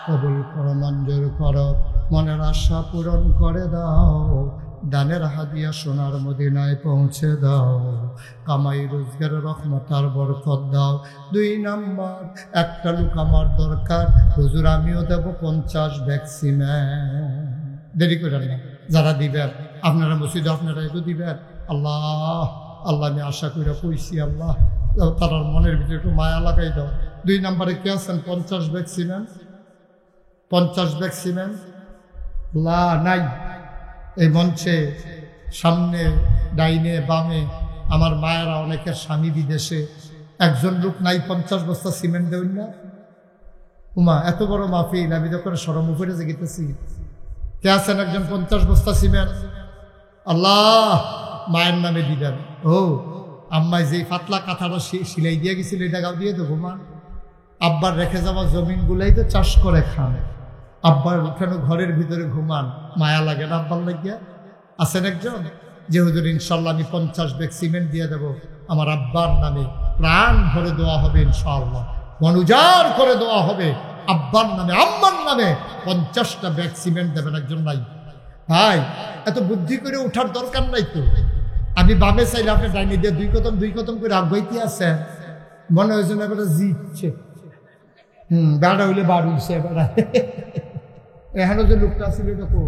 কবুল করো, মঞ্জুর করো, মনের আশা পূরণ করে দাও। দানের হাদিয়া সোনার মদিনায় পৌঁছে দাও, কামাই রোজগার রহমতার বরকত দাও। 2 নাম্বার, একটা লোক আমার দরকার, হুজুর আমিও দেব 50 ব্যাগ সিমেন্ট। দেরি করেন না, যারা দিবেন আপনারা মসজিদে আপনারা একটু দিবেন। আল্লাহ আল্লাহ আমি আশা করে কইছি, আল্লাহ তার মনের ভিতরে একটু মায়া লাগাই দাও। 2 নাম্বারে কে আছেন 50 ব্যাগ সিমেন্ট? 50 ব্যাগ সিমেন্ট লা নাই এই মঞ্চে, সামনে ডাইনে বামে আমার মায়েরা, অনেকের স্বামী বিদেশে, একজন লোক নাই 50 বস্তা সিমেন্ট দেউন না? উমা এত বড় মাহফিল, আমি যখন সরম উপরে জেগেতেছি, কে আছেন একজন 50 বস্তা সিমেন্ট? আল্লাহ মায়ের নামে দিবেন। ও আম্মায় যেই পাতলা কাঁথাটা সিলাই দিয়ে গেছিল, এটা গাও দিয়ে দেবো মা। আব্বার রেখে যাওয়া জমিন গুলাই তো চাষ করে খান, আব্বার কেন ঘরের ভিতরে ঘুমান, মায়া লাগে না আব্বার লাগিয়া? আছেন একজন যে হুজুর ইনশাল্লাহ আমি 50 ব্যাগ সিমেন্ট দিয়ে দেবো, আমার আব্বার নামে প্রাণ ভরে দেওয়া হবে ইনশাআল্লাহ, মন উজাড় করে দেওয়া হবে আব্বার নামে, আম্মার নামে 50টা ব্যাগ সিমেন্ট দেবেন? একজন নাই ভাই? এত বুদ্ধি করে ওঠার দরকার নাই তো। আমি বামে চাইলে আপনি ডাইনি দিয়ে 2 কদম করে আগাইতে আছেন, মনে হয়েছে না বেটা জিতছে। বেড়া হইলে বার উঠছে, বেড়া এখানে যে লোকটা ছিল এটা কো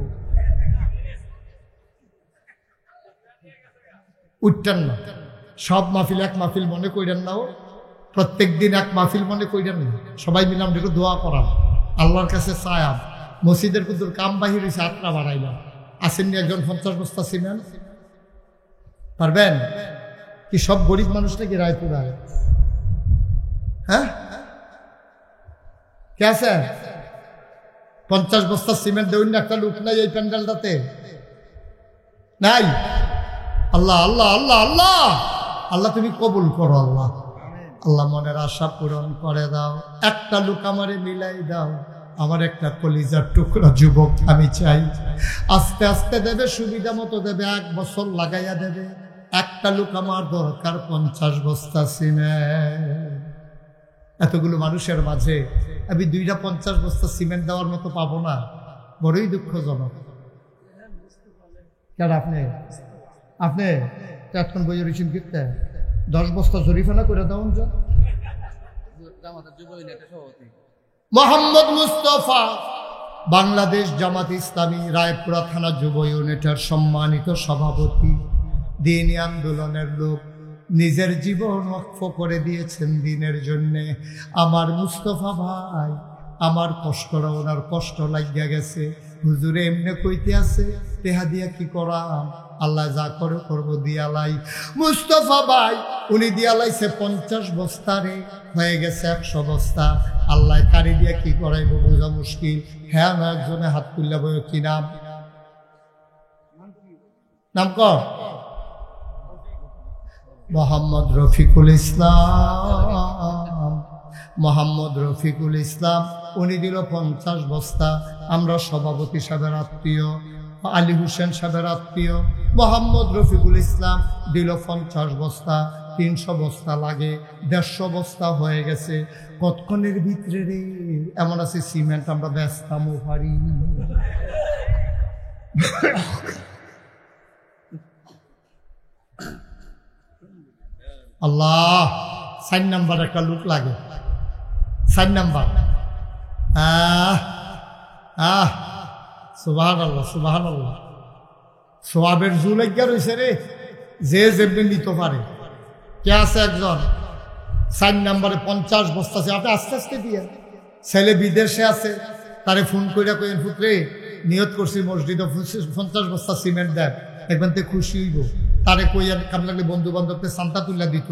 উঠতেন না। সব মাহফিল এক মাহফিল মনে করেন না, ও প্রত্যেক দিন এক মাহফিল মনে করেন না। সবাই মিলাম একটু দোয়া করাম, আল্লাহর কাছে চায়াম। মসজিদের কুদুর কাম বাহির হয়েছে, আত্রা বাড়াইলাম। আসেননি একজন 50 বস্তা সিমেন্ট? পারবেন কি? সব গরিব মানুষ নাকি রায়পুরায়? হ্যাঁ কে আছে 50 বস্তা সিমেন্ট দেউন না? একটা লোক নাই এই প্যান্ডেলটাতে? নাই? আল্লাহ আল্লাহ আল্লাহ আল্লাহ আল্লাহ তুমি কবুল করো আল্লাহ, আল্লাহ মনের আশা পূরণ করে দাও। একটা লোক আমারে মিলাই দাও, আমার একটা কলিজার টুকরা যুবক আমি চাই। আস্তে আস্তে দেবে, সুবিধা মতো দেবে, 1 বছর লাগাইয়া দেবে। একটা লোক আমার দরকার 50 বস্তা সিমেন্ট। এতগুলো মানুষের মাঝে আমি 2টা 50 বস্তা সিমেন্ট দেওয়ার মতো পাবো না, বড়ই দুঃখজনক। কেন আপনি আপনি এখন বইয়ের রিসিম কিনতে 10 বস্তা জরিফানা করে দেওয়ান যা। মোহাম্মদ মুস্তফা বাংলাদেশ জামাত ইসলামী রায়পুরা থানা যুব ইউনিটের সম্মানিত সভাপতি, দ্বীনি আন্দোলনের লোক, নিজের জীবন ওয়াকফ করে দিয়েছেন দিনের জন্যে। আমার মুস্তফা ভাই, আমার কষ্টরা ওনার কষ্ট লাগিয়া গেছে। হুজুরে এমনি কইতে আছে, তেহা দিয়া কি করাম, আল্লাহ যা করে করবো দিয়ালাই। মুস্তফা ভাই উনি দিয়ালাইছে 50 বস্তা রে, হয়ে গেছে 100 বস্তা। আল্লাহ কারি দিয়া কি করাইব বোঝা মুশকিল। হ্যাঁ না একজনে হাত তুললে বই, কি নাম? নাম কর। মোহাম্মদ রফিকুল ইসলাম, মোহাম্মদ রফিকুল ইসলাম উনি দিল 50 বস্তা। আমরা সভাপতি সাহেবের আত্মীয়, আলী হোসেন সাহেবের আত্মীয়। মোহাম্মদ রফিকুল ইসলাম দিল 50 বস্তা। 300 বস্তা লাগে, 150 বস্তা হয়ে গেছে। কতক্ষণের ভিতরে রে এমন আছে সিমেন্ট আমরা ব্যস্তামও পারি। আল্লাহ 4 নাম্বার একটা লোক লাগে, 4 নাম্বার। সুবহানাল্লাহ সুবহানাল্লাহ, সোয়াবের জুলাইয়া রয়েছে রে, যে যেমনি নিতে পারে। কে আছে একজন 4 নাম্বারে 50 বস্তা আছে? আপনি আস্তে আস্তে দিয়ে, ছেলে বিদেশে আছে, তারে ফোন কইরা কইন, পুত্রে নিয়ত করছি মসজিদে 50 বস্তা সিমেন্ট দেন, একবার তে খুশি হইব। তারে কইয়া কাম লাগলে বন্ধু বান্ধবকে সান্তা তুলে দিত,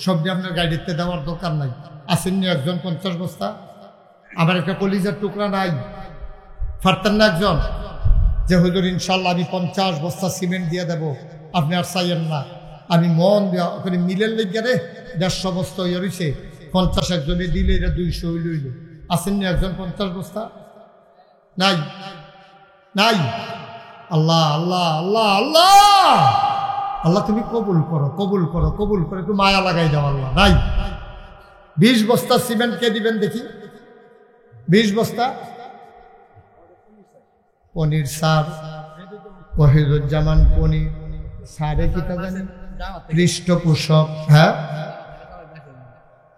সবজি আপনার গাড়িতে দেওয়ার দরকার নাই। আসেননি একজন 50 বস্তা? আমার একটা কলিজার টুকরা নাই? পারতেন না একজন যে হুজুর ইনশাল্লাহ আমি 50 বস্তা সিমেন্ট দিয়ে দেব, আপনি আর চাইয়েন না, আমি মন দেওয়া ওখানে মিলের লেগে রে 150 বস্তা হয়ে রয়েছে, 50 একজনে দিলে এটা 200 হইল। আসেননি একজন 50 বস্তা? নাই নাই। আল্লাহ আল্লাহ আল্লাহ আল্লাহ আল্লাহ তুমি কবুল করো, কবুল করো, কবুল করো, একটু মায়া লাগাই দাও আল্লাহ। নাই 20 বস্তা সিমেন্ট কে দিবেন দেখি? 20 বস্তা পনির সার ওহিদুজ্জামান পনির সারে কি তা জানি পৃষ্ঠপোষক, হ্যাঁ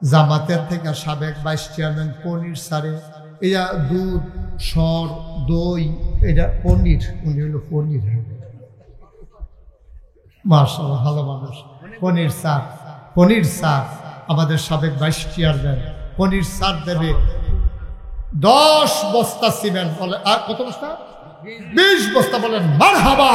জামাতের থেকে সাবেক ভাইস চেয়ারম্যান পনির সারে, এটা দুধ সর দই, এটা পনির, উনি হলো পনির। মাশাআল্লাহ, ভালো মানুষ। পনির স্যার, পনির স্যার আমাদের সাবেক ভাইস চেয়ারম্যান। পনির স্যার দেবে 10 বস্তা সিমেন্ট, বলে আর কত বস্তা? 20 বস্তা। বলেন মারহাবা,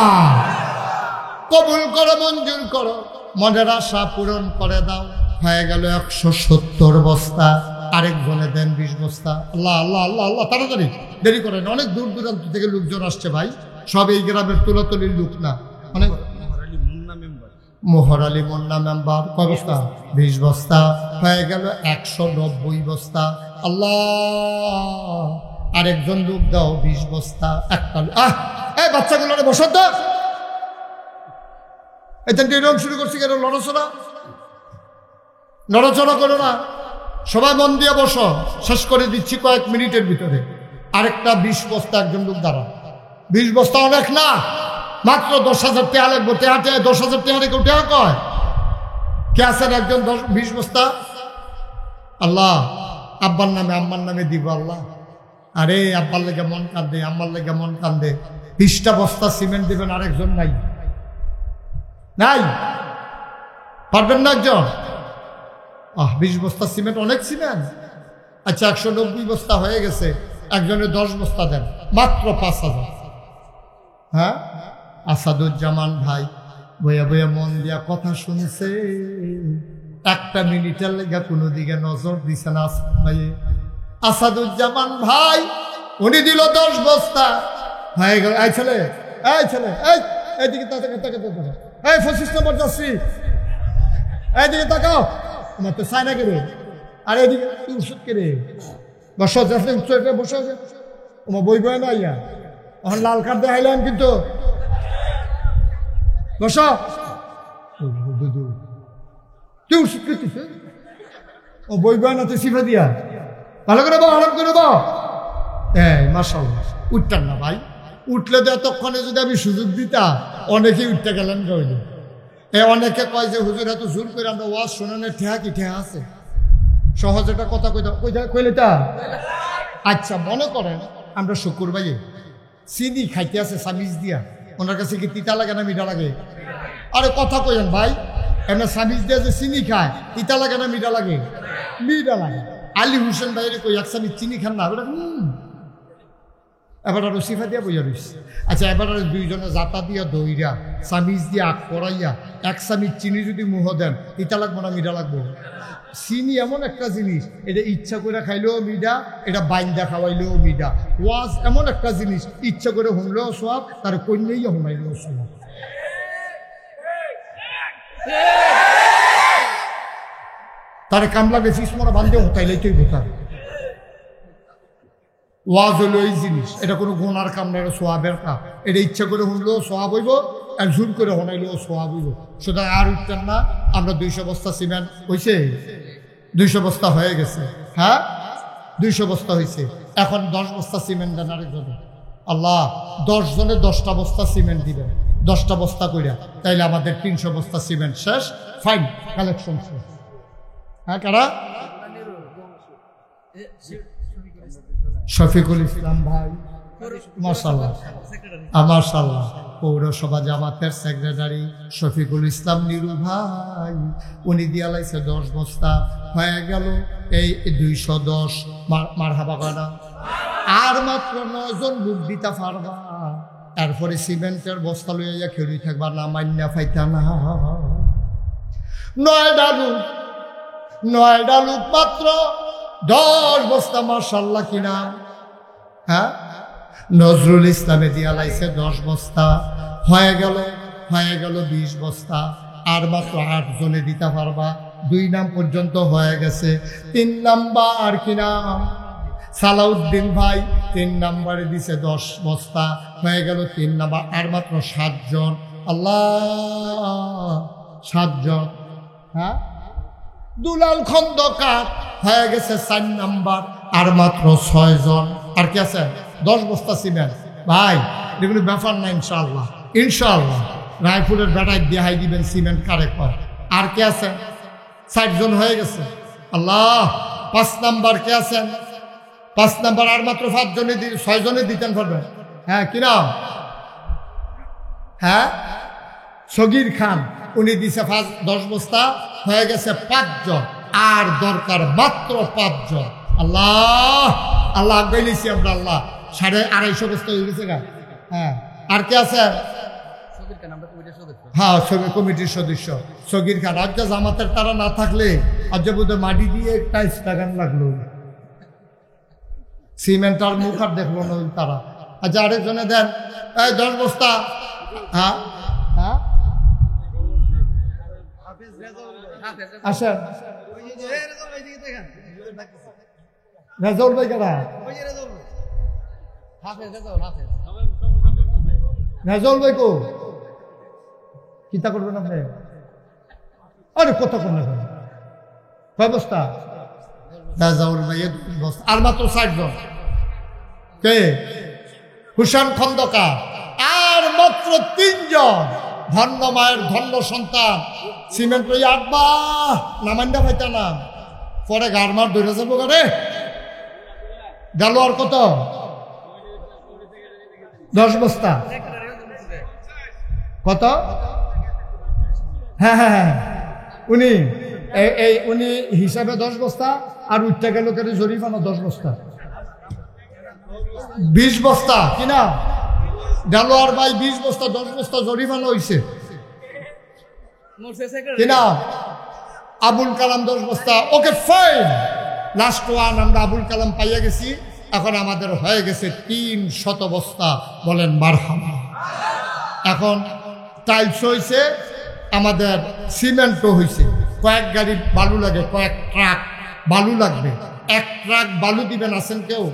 কবুল করো, মঞ্জুর করো, মনের আশা পূরণ করে দাও। হয়ে গেল 170 বস্তা। আরেকজনে দেন 20 বস্তা। আল্লাহ আল্লাহ আল্লাহ আল্লাহ, তাড়াতাড়ি, দেরি করেন, অনেক দূর দূরান্ত থেকে লোকজন আসছে ভাই, সব এই গ্রামের তুলাতুলির লোক না। অনেক মোহর আলী মুন্না মেম্বার কয় বস্তা? 20 বস্তা। হয়ে গেল 190 বস্তা। আল্লাহ, আরেকজন লোক দাও 20 বস্তা। একটা এই বাচ্চাগুলো বসত দাও, এখান থেকে এরকম শুরু করছি কেন? লড়াচড়া, নড়াচড়া করো না, সবাই মন দিয়ে বসো, শেষ করে দিচ্ছি কয়েক মিনিটের ভিতরে। আরেকটা 20 বস্তা, একজন লোক দাঁড়া। 20 বস্তা অনেক না, মাত্র 10,000 টাকা লাগবে। টেহাটে 10,000 টাকা কেউ টেহা কয়? কে আছেন একজন 20 বস্তা? আল্লাহ, আব্বার নামে আম্মার নামে দিব আল্লাহ। আরে আব্বার লেগে মন কান্দে, আম্মার লেগে মন কান্দে। 20টা বস্তা সিমেন্ট দেবেন, আরেকজন নাই, নাই, পারবেন না একজন? 20 বস্তা সিমেন্ট, অনেক সিমেন্ট। আচ্ছা 190 বস্তা হয়ে গেছে, একজনে 10 বস্তা দেন, মাত্র 5,000। হ্যাঁ, আসাদুজ্জামান ভাই বইয়া বইয়া মন দিয়া কথা শুনছে, একটা মিনিটের লেগে কোনো দিকে নজর দিছে না ভাই। আসাদুজ্জামান ভাই উনি দিল 10 বস্তা, হয়ে গেল। এই ছেলে, এই ছেলে, এইদিকে তাকাও, এই 25 নম্বর যাচ্ছি, এইদিকে তাকাও, তোমার তো চাই না কেড়ে, আর এদিকে তুই ওষুধ কেড়ে বসো, বসো, তোমার বই বয় না ইয়া, এখন লাল কার্ড দেখাইলাম কিন্তু, বসো। তুই ওষুধ খেতেছ, ও বই বয় না, তুই সিফা দিয়া ভালো করে বল, আরাম করে বল। মাশাআল্লাহ, উঠতেন না ভাই, উঠলে তো এতক্ষণে যদি আমি সুযোগ দিতাম, অনেকেই উঠতে গেলেন কইলে। অনেকে কয় যে হুজুর এত জোর করে আমরা ওয়াজ শোনানোর ঠেহা কি ঠেহা আছে? সহজ একটা কথা কইলে তা। আচ্ছা মনে করেন আমরা শুকুর ভাইয়ে চিনি খাইতে আছে সামিজ দিয়া, ওনার কাছে কি তিতা লাগে না মিঠা লাগে? আরে কথা কইলেন ভাই, এমনি সামিজ দিয়া যে চিনি খায়, তিতা লাগে না মিঠা লাগে? মিঠা লাগে। আলী হোসেন ভাইয়ের কই 1 চামচ চিনি খান না, এবার আরো সিফা দিয়া বইয়া রইস। আচ্ছা এবার আর 2 জনে জাতা দিয়া দইরা চামিচ দিয়ে আগ করাইয়া 1 চামিচ চিনি যদি মুহ দেন, তিতা লাগবো না মিঠা লাগবো? চিনি এমন একটা জিনিস, এটা ইচ্ছা করে খাইলেও মিঠা, এটা বাইন্দা খাওয়াইলেও মিঠা। ওয়াজ এমন একটা জিনিস, ইচ্ছা করে শুনলেও সওয়াব, তার কন্যাইয়া শুনাইলেও সওয়াব। তার কামলা বেশি মরা বান্ধে হতাইলেই তুই বোতার। ওয়াজ হলো এই জিনিস, এটা কোনো গুনার কাম না, এটা সোয়াবের কাম। এটা ইচ্ছা করে শুনলেও সোয়াব হইব, আর জোর করে শোনাইলেও সোয়াব হইব। সুতরাং আর উঠতেন না। আমরা 200 বস্তা সিমেন্ট হয়েছে, 200 বস্তা হয়ে গেছে। হ্যাঁ 200 বস্তা হয়েছে, এখন 10 বস্তা সিমেন্ট দেন আরেকজন। আল্লাহ, 10 জনে 10টা বস্তা সিমেন্ট দিবেন, 10টা বস্তা কইরা, তাইলে আমাদের 300 বস্তা সিমেন্ট শেষ। ফাইন, কালেকশন শেষ। হ্যাঁ কারা? শফিকুল ইসলাম ভাই, মাশাআল্লাহ মাশাআল্লাহ, পৌরসভা জামাতের সেক্রেটারি শফিকুল ইসলাম নিরু ভাই, উনি দিয়া লাইছে 10 বস্তা। হয়ে গেল এই 210। মারহাবা গানা। আর মাত্র 9 জন লোক দিতে পারবা, এরপরে সিমেন্টের বস্তা লইয়া খেলুই থাকবা না, মান্যা ফাইতা না। 9টা লোক মাত্র 10 বস্তা। মাশাআল্লাহ কিনা? হ্যাঁ, নজরুল ইসলামে দিয়া লাইছে 10 বস্তা। হয়ে গেল 20 বস্তা। আর মাত্র 8 জনে দিতে পারবা। 2 নাম পর্যন্ত হয়ে গেছে। 3 নাম্বার কি নাম? সালাউদ্দিন ভাই 3 নাম্বারে দিছে 10 বস্তা। হয়ে গেল 3 নাম্বার। আর মাত্র 7 জন। আল্লাহ, 7 জন। হ্যাঁ, দুলাল খন্দকার হয়ে গেছে 4 নাম্বার। আর মাত্র 6 জন। আর কি আছে? 10 বস্তা সিমেন্ট। ভাই এগুলো ব্যাপার না, ইনশাআল্লাহ ইনশাআল্লাহ রায়পুরের বেটায় দেহাই দিবেন সিমেন্ট কারে কয়। আর কে আছেন? 60 জন হয়ে গেছে। আল্লাহ 5 নাম্বার কে আছেন? 5 নাম্বার আর মাত্র 5 জনে 6 জনে দিতেন পারবেন। হ্যাঁ কি নাম? হ্যাঁ সগীর খান, উনি দিছে 10 বস্তা, হয়ে গেছে 5 জন, আর দরকার মাত্র 5 জন। আল্লাহ আল্লাহ গেলিছি আমরা, আল্লাহ 250 বস্তা হয়ে গেছে গা। হ্যাঁ আর কে আছে? হ্যাঁ কমিটির সদস্য সগীর খান। আজ জামাতের তারা না থাকলে আজ বোধহয় মাটি দিয়ে টাইলস লাগান লাগলো, সিমেন্ট আর মুখ আর দেখলো না তারা। আচ্ছা আরেকজনে দেন 10 বস্তা। হ্যাঁ হ্যাঁ আচ্ছা রেজাউল ভাই কারা? রেজাউল ভাই কো চিন্তা করবেন আপনি? আরে কত কোন কয় বস্তা? রেজাউল ভাই 2 বস্তা, আর মাত্র 60 জন। কে? হুসেন খন্দকার, আর মাত্র 3 জন। ধন্য মায়ের ধন্য সন্তান, সিমেন্ট লই 8 মাস নামান্ডা পাইতা না, পরে গারমার ধরে যাবো গাড়ে গেল। আর কত? 10 বস্তা। কত? হ্যাঁ হ্যাঁ হ্যাঁ উনি উনি হিসাবে 10 বস্তা, আর উঠতে গেল কেন জরিফানো 10 বস্তা, 20 বস্তা কিনা দেলোয়ার ভাই 20 বস্তা, 10 বস্তা জরিমানা হয়েছে কিনা। আবুল কালাম 10 বস্তা। ওকে ফাইন, লাস্ট ওয়ান আমরা আবুল কালাম পাইয়া গেছি। এখন আমাদের হয়ে গেছে 300 বস্তা। বলেন মারহাবা। এখন টাইলস হয়েছে, আমাদের সিমেন্টও হয়েছে। কয়েক গাড়ি বালু লাগে, কয়েক ট্রাক বালু লাগবে। 1 ট্রাক বালু দিবেন আছেন কেউ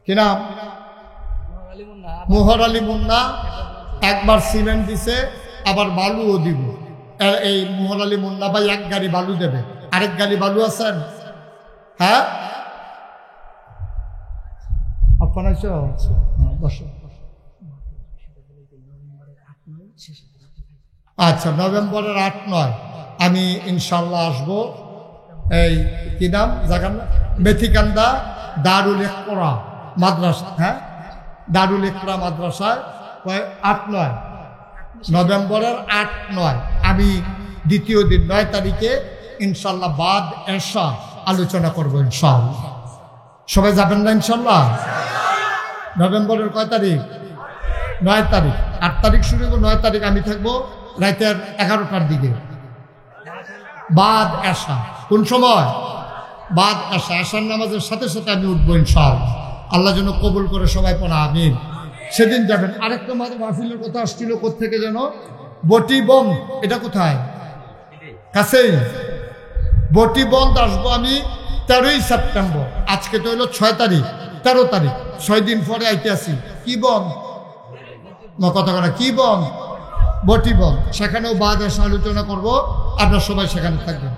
কিনা? মোহর আলী মুন্না একবার সিমেন্ট দিছে, আবার বালুও দিব। এই মোহর আলী মুন্না ভাই 1 গাড়ি বালু দেবে। আরেক গাড়ি বালু আছেন? হ্যাঁ আপনার আচ্ছা নভেম্বরের 8-9 আমি ইনশাল্লাহ আসবো। এই কি নাম জায়গার? মেথিকান্দা দারুল ইকরা মাদ্রাসা। হ্যাঁ দারুল ইকরা মাদ্রাসায় 8-9 নভেম্বরের 8-9 আমি দ্বিতীয় দিন 9 তারিখে ইনশাল্লাহ বাদ এশা আলোচনা করবো ইনশাল্লাহ। সবাই যাবেন না ইনশাল্লাহ? নভেম্বরের কয় তারিখ? 9 তারিখ। 8 তারিখ শুরু হবো, 9 তারিখ আমি থাকবো রাতের 11টার দিকে। বাদ এশা কোন সময়? বাদ এশা, এশার নামাজের সাথে সাথে আমি উঠবো ইনশাআল্লাহ। আল্লাহ যেন কবুল করে সবাই পড়া আমিন। সেদিন যাবেন। আরেকটা মাহফিলের কথা আসছিল কোত্থেকে যেন, বটি বন্ধ। এটা কোথায়? কাছেই। বটি বন্ধ আসবো আমি 13ই সেপ্টেম্বর। আজকে তো হলো 6 তারিখ, 13 তারিখ, 6 দিন পরে আইতে আসি। কি বন্ধ? কথা কথা কি বন্ধ? বটি বন্ধ। সেখানেও বাদ এসে আলোচনা করবো, আপনার সবাই সেখানে থাকবেন।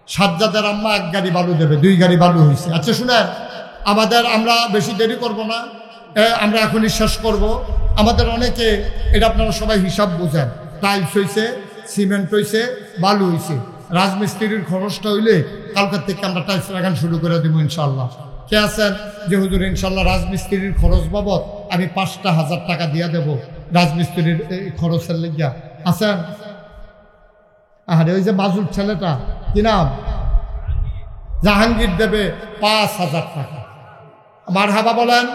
সাজ্জাদের আম্মা 1 গাড়ি বালু দেবে, 2 গাড়ি বালু হয়েছে। আচ্ছা শুনেন, আমরা বেশি দেরি করব না, আমরা এখনই শেষ করব। আমাদের অনেকে এটা আপনারা সবাই হিসাব বুঝেন, টাইলস হয়েছে, সিমেন্ট হয়েছে, বালু হয়েছে। রাজমিস্ত্রির খরচটা হইলে কালকার থেকে আমরা টাইলস লাগান শুরু করে দেবো ইনশাল্লাহ। কে আছেন যে হুজুর ইনশাল্লাহ রাজমিস্ত্রির খরচ বাবদ আমি 5টা 1000 টাকা দিয়ে দেবো রাজমিস্ত্রির খরচের লেগিয়া? আছেন? আরে ওই যে মাজুর ছেলেটা কি নাম, জাহাঙ্গীর দেবে 5000 টাকা। মারহাবা বলেন।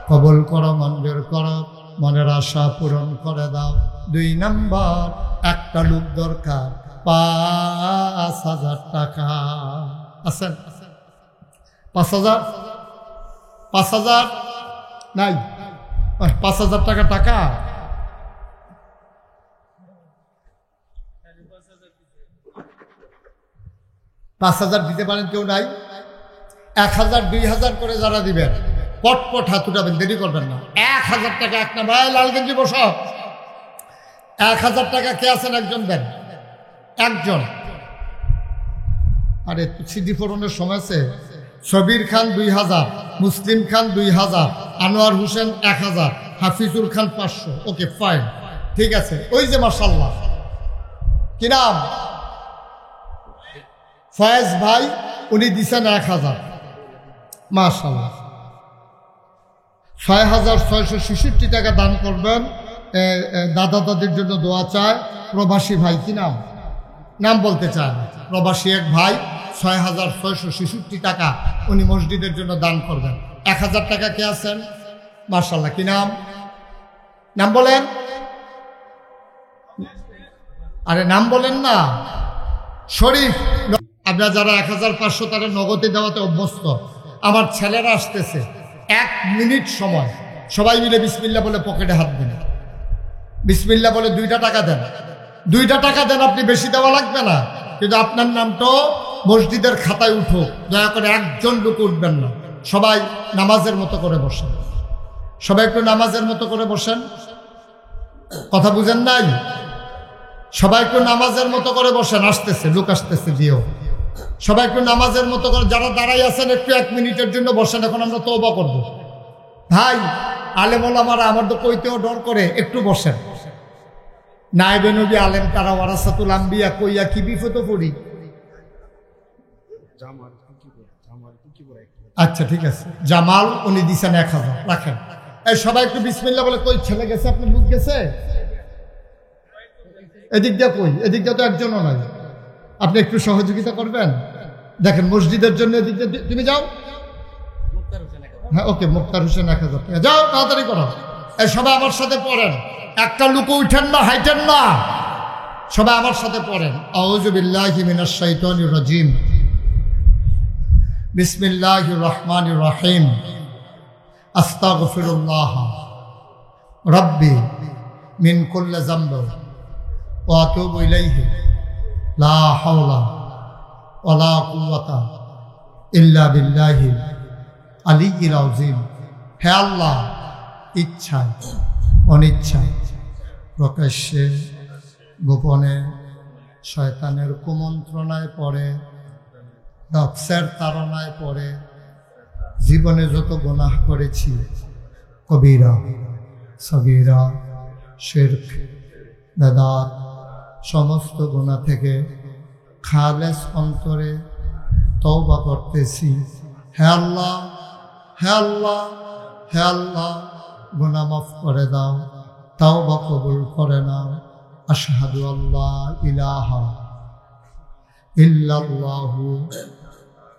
কবুল করো, মঞ্জুর করো, মনের আশা পূরণ করে দাও। 2 নাম্বার, একটা লোক দরকার, 5000 টাকা। আছেন? 5000 নাই? 5000 টাকা টাকা 5000 দিতে পারেন কেউ নাই? 1000 2000 করে যারা দিবেন পটপট হাত উঠাবেন, দেরি করবেন না। 1000 টাকা এক না ভাই, লালগঞ্জি বসো। 1000 টাকা কে আছেন? একজন দেন, একজন। আরে সিডি ফোরনের সময় আছে। সবির খান 2000, মুসলিম খান 2000, আনোয়ার হোসেন 1000, হাফিজুল খান 500, ওকে ফাইন, ঠিক আছে। ওই যে মাশাআল্লাহ কি নাম, ফয়েজ ভাই, উনি দিচ্ছেন 1000, মাশাআল্লাহ। 6,666 টাকা দান করবেন। দাদা দাদির জন্য দোয়া চায় প্রবাসী ভাই, কি নাম, নাম বলতে চায় না, প্রবাসী এক ভাই 6,666 টাকা উনি মসজিদের জন্য দান করবেন। 1000 টাকা কে আছেন, মাশাআল্লাহ, কি নাম, নাম বলেন, আরে নাম বলেন না, শরীফ। আপনারা যারা 1500 তারা নগদে দেওয়াতে অভ্যস্ত, আমার ছেলেরা আসতেছে, 1 মিনিট সময় সবাই মিলে বিসমিল্লাহ বলে পকেটে হাত দেন, বিসমিল্লাহ বলে 2টা টাকা দেন, 2টা টাকা দেন, আপনি বেশি দেওয়া লাগবে না, কিন্তু আপনার নামটাও মসজিদের খাতায় উঠো, দয়া করে একজন লোক উঠবেন না, সবাই নামাজের মতো করে বসেন, সবাই একটু নামাজের মতো করে বসেন, কথা বুঝেন নাই, সবাই একটু নামাজের মতো করে বসেন, আসতেছে লোক আসতেছে, দিও সবাই একটু নামাজের মতো করে, যারা দাঁড়াই আছেন একটু 1 মিনিটের জন্য বসেন, এখন আমরা তওবা করব। ভাই আলেম ওলামারা আমার তো কইতেও ডর করে, একটু বসেন। নায়েবে নবী আলেম তারা ওয়ারাসাতুল আম্বিয়া কইয়া কি বিপদে পড়ি। আচ্ছা ঠিক আছে, জামাল উনি দিছেন 1000, রাখেন। এই সবাই একটু বিসমিল্লাহ বলে, কই ছেলে গেছে, আপনার মুখ গেছে, এদিক দিয়ে কই, এদিক দিয়ে তো একজনও নাই, আপনি একটু সহযোগিতা করবেন। দেখেন মসজিদের জন্য এদিক দিয়ে তুমি যাও, হ্যাঁ ওকে, মুক্তার হোসেন 1000 টাকা, যাও তাড়াতাড়ি করো। এই সবাই আমার সাথে পড়েন, একটা লুকো উঠেন না, হাইটেন না, সবাই আমার সাথে পড়েন। আউযু বিল্লাহি মিনাশ শাইতানির রাজিম, বিসমিল্লাহির রহমানির রহিম, আস্তাগফিরুল্লাহ রাব্বি মিন কুল্লি যামবি ওয়া আতুবু ইলাইহি লা হাওলা ওয়ালা কুওয়াতা ইল্লা বিল্লাহিল আলিয়্যিল আযীম। হে আল্লাহ, ইচ্ছায় অনিচ্ছায় প্রকাশ্যে গোপনে শয়তানের কুমন্ত্রণায় পড়ে, নফসের তাড়নায় পড়ে জীবনে যত গুনাহ করেছি, কবিরা সগীরা শিরক বেদাত সমস্ত গুনাহ থেকে খালেস অন্তরে তওবা করতেছি। হে আল্লাহ, হে আল্লাহ, হে আল্লাহ, গুনাহ মাফ করে দাও, তওবা কবুল করে নাও। আশহাদু আল্লা ইলাহা ইল্লাল্লাহু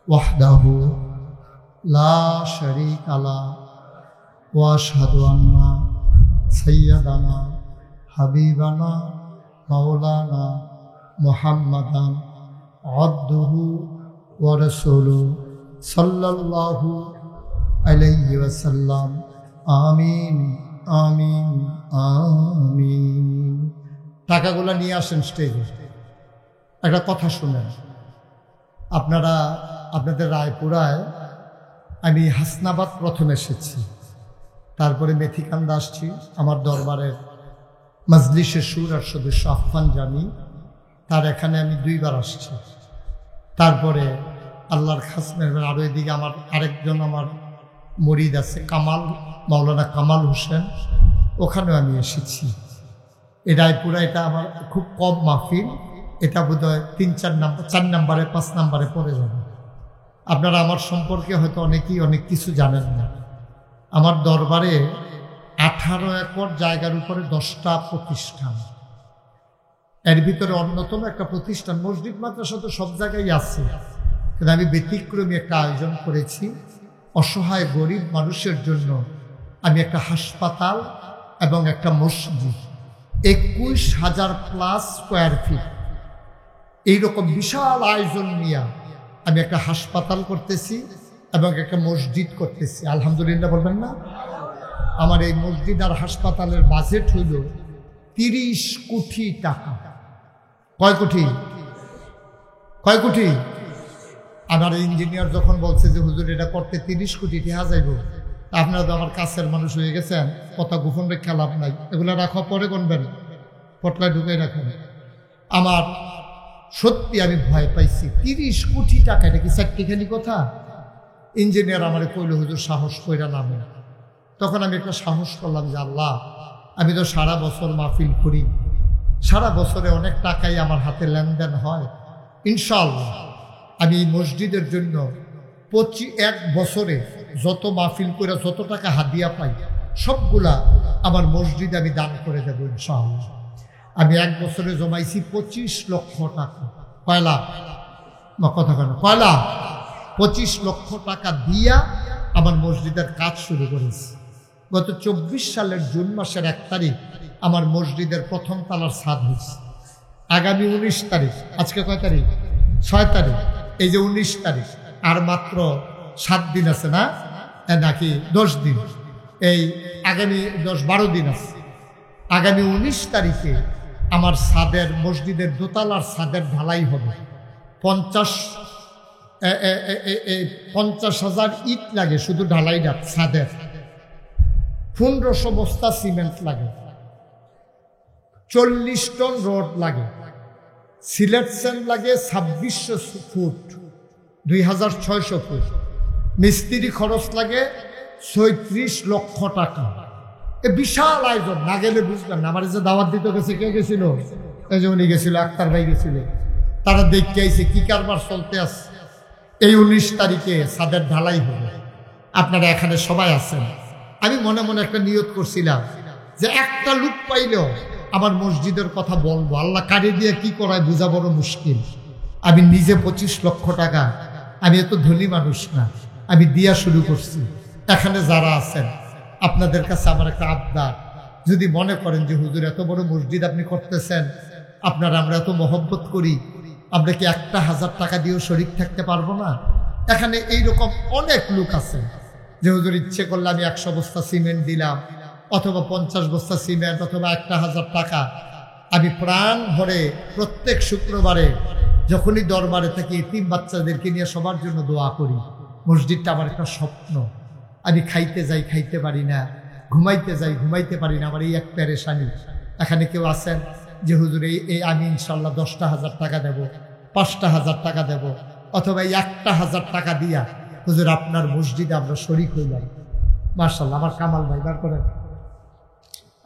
ওয়াহদাহু লা শারীকা লাহু ওয়া আশহাদু আন্না সাইয়্যিদানা হাবিবানা মাওলানা মুহাম্মাদান আবদুহু ওয়া রাসূলুহু সাল্লাল্লাহু আলাইহি ওয়াসাল্লাম। আমিন আমিন আমিন। টাকাগুলো নিয়ে আসেন স্টেজে। একটা কথা শুনেন, আপনারা আপনাদের রায়পুরায় আমি হাসনাবাদ প্রথম এসেছি, তারপরে মেথিকান্দা আসছি, আমার দরবারের মজলিসে শুরার সদস্য আফফান জামি, তার এখানে আমি 2 বার আসছি। তারপরে আল্লাহর খাস মেহরবান আরও এদিকে আমার আরেকজন আমার মুরিদ আছে কামাল, মাওলানা কামাল হোসেন, ওখানেও আমি এসেছি। এই রায়পুরা এটা আমার খুব কম মাহফিল, এটা বোধহয় 3-4 নাম্বার 4 নাম্বারে 5 নাম্বারে পড়ে যাবে। আপনারা আমার সম্পর্কে হয়তো অনেকেই অনেক কিছু জানেন না। আমার দরবারে 18 একর জায়গার উপরে 10টা প্রতিষ্ঠান, এর ভিতরে অন্যতম একটা প্রতিষ্ঠান, মসজিদ মাদ্রাসা তো সব জায়গায় আছে, কিন্তু আমি ব্যতিক্রমী একটা আয়োজন করেছি। অসহায় গরিব মানুষের জন্য আমি একটা হাসপাতাল এবং একটা মসজিদ, 21,000+ স্কোয়ার ফিট, এইরকম বিশাল আয়োজন নিয়ে আমি একটা হাসপাতাল করতেছি এবং একটা মসজিদ করতেছি। আলহামদুলিল্লাহ বলবেন না? আমার এই মসজিদ আর হাসপাতালের বাজেট হইল 30 কোটি টাকা। কয় কোটি? কয় কোটি? আমার ইঞ্জিনিয়ার যখন বলছে যে হুজুর এটা করতে 30 কোটি টাকা যাইব, আপনারা তো আমার কাছের মানুষ হয়ে গেছেন, কথা গোপন রেখা লাভ নাই, এগুলো রাখা পরে গুনবেন, পটলায় ঢুকে রাখেন। আমার সত্যি আমি ভয় পাইছি, 30 কোটি টাকা, এটা কি চারটিখানি কথা? ইঞ্জিনিয়ার আমার কইল হুজুর সাহস কইরা নামেন, তখন আমি একটা সাহস করলাম যে আল্লাহ, আমি তো সারা বছর মাহফিল করি, সারা বছরে অনেক টাকাই আমার হাতে লেনদেন হয়, ইনশাআল্লাহ আমি এই মসজিদের জন্য 1 বছরে যত মাহফিল করে যত টাকা হাদিয়া পাই সবগুলা আমার মসজিদে আমি দান করে দেবো ইনশাআল্লাহ। আমি 1 বছরে জমাইছি 25 লক্ষ টাকা। কয় লাখ? কথা কেন? কয় লাখ? 25 লক্ষ টাকা দিয়া আমার মসজিদের কাজ শুরু করেছি। গত 24 সালের জুন মাসের 1 তারিখ আমার মসজিদের প্রথম তালার ছাদ হয়েছে। আগামী 19 তারিখ, আজকে কয় তারিখ? 6 তারিখ, এই যে 19 তারিখ, আর মাত্র 7 দিন আছে না, নাকি 10 দিন, এই আগামী 10-12 দিন আছে। আগামী 19 তারিখে আমার ছাদের, মসজিদের দোতলার ছাদের ঢালাই হবে। 50,000 ইট লাগে শুধু ঢালাইটা ছাদের, 1500 বস্তা সিমেন্ট লাগে, 40 টন রড লাগে, সিলেকশন লাগে 2600 ফুট, 2600 ফুট, মিস্ত্রি খরচ লাগে 36 লক্ষ টাকা। এ বিশাল আয়োজন, না গেলে বুঝবেন না। আমার যে দাওয়াত দিতে গেছে, কে গেছিল? এই যে উনি গেছিল, আক্তার ভাই গেছিল। তারা দেখতে আইছে কি কারবার চলতে আছে। এই 19 তারিখে ছাদের ঢালাই হবে, আপনারা এখানে সবাই আছেন। আমি মনে মনে একটা নিয়ত করছিলাম যে একটা লোক পাইলেও আমার মসজিদের কথা বলবো। আল্লাহ কারে দিয়ে কি করায় বোঝা বড় মুশকিল। আমি নিজে 25 লক্ষ টাকা, আমি এত ধনী মানুষ না, আমি দিয়া শুরু করছি। এখানে যারা আছেন আপনাদের কাছে আমার একটা আবদার, যদি মনে করেন যে হুজুর এত বড় মসজিদ আপনি করতেছেন, আপনারা আমরা এত মহব্বত করি, আমরা কি 1,000 টাকা দিয়েও শরীক থাকতে পারবো না? এখানে এইরকম অনেক লোক আছে যে হুজুর ইচ্ছে করলে আমি 100 বস্তা সিমেন্ট দিলাম, অথবা 50 বস্তা সিমেন্ট, অথবা 1,000 টাকা। আমি প্রাণ ভরে প্রত্যেক শুক্রবারে যখনই দরবারে থাকি এতিম বাচ্চাদেরকে নিয়ে সবার জন্য দোয়া করি। মসজিদটা আমার একটা স্বপ্ন। আমি খাইতে যাই, খাইতে পারি না, ঘুমাইতে যাই, ঘুমাইতে পারি না, আমার এই এক পেরেশানি। এখানে কেউ আছেন যে হুজুর এই আমি ইনশাল্লাহ 10,000 টাকা দেব, 5,000 টাকা দেব, অথবা এই 1,000 টাকা দিয়া হুজুর আপনার মসজিদে আমরা শরীক হইলাম? মাশাআল্লাহ। আমার কামাল ভাই বার করেন,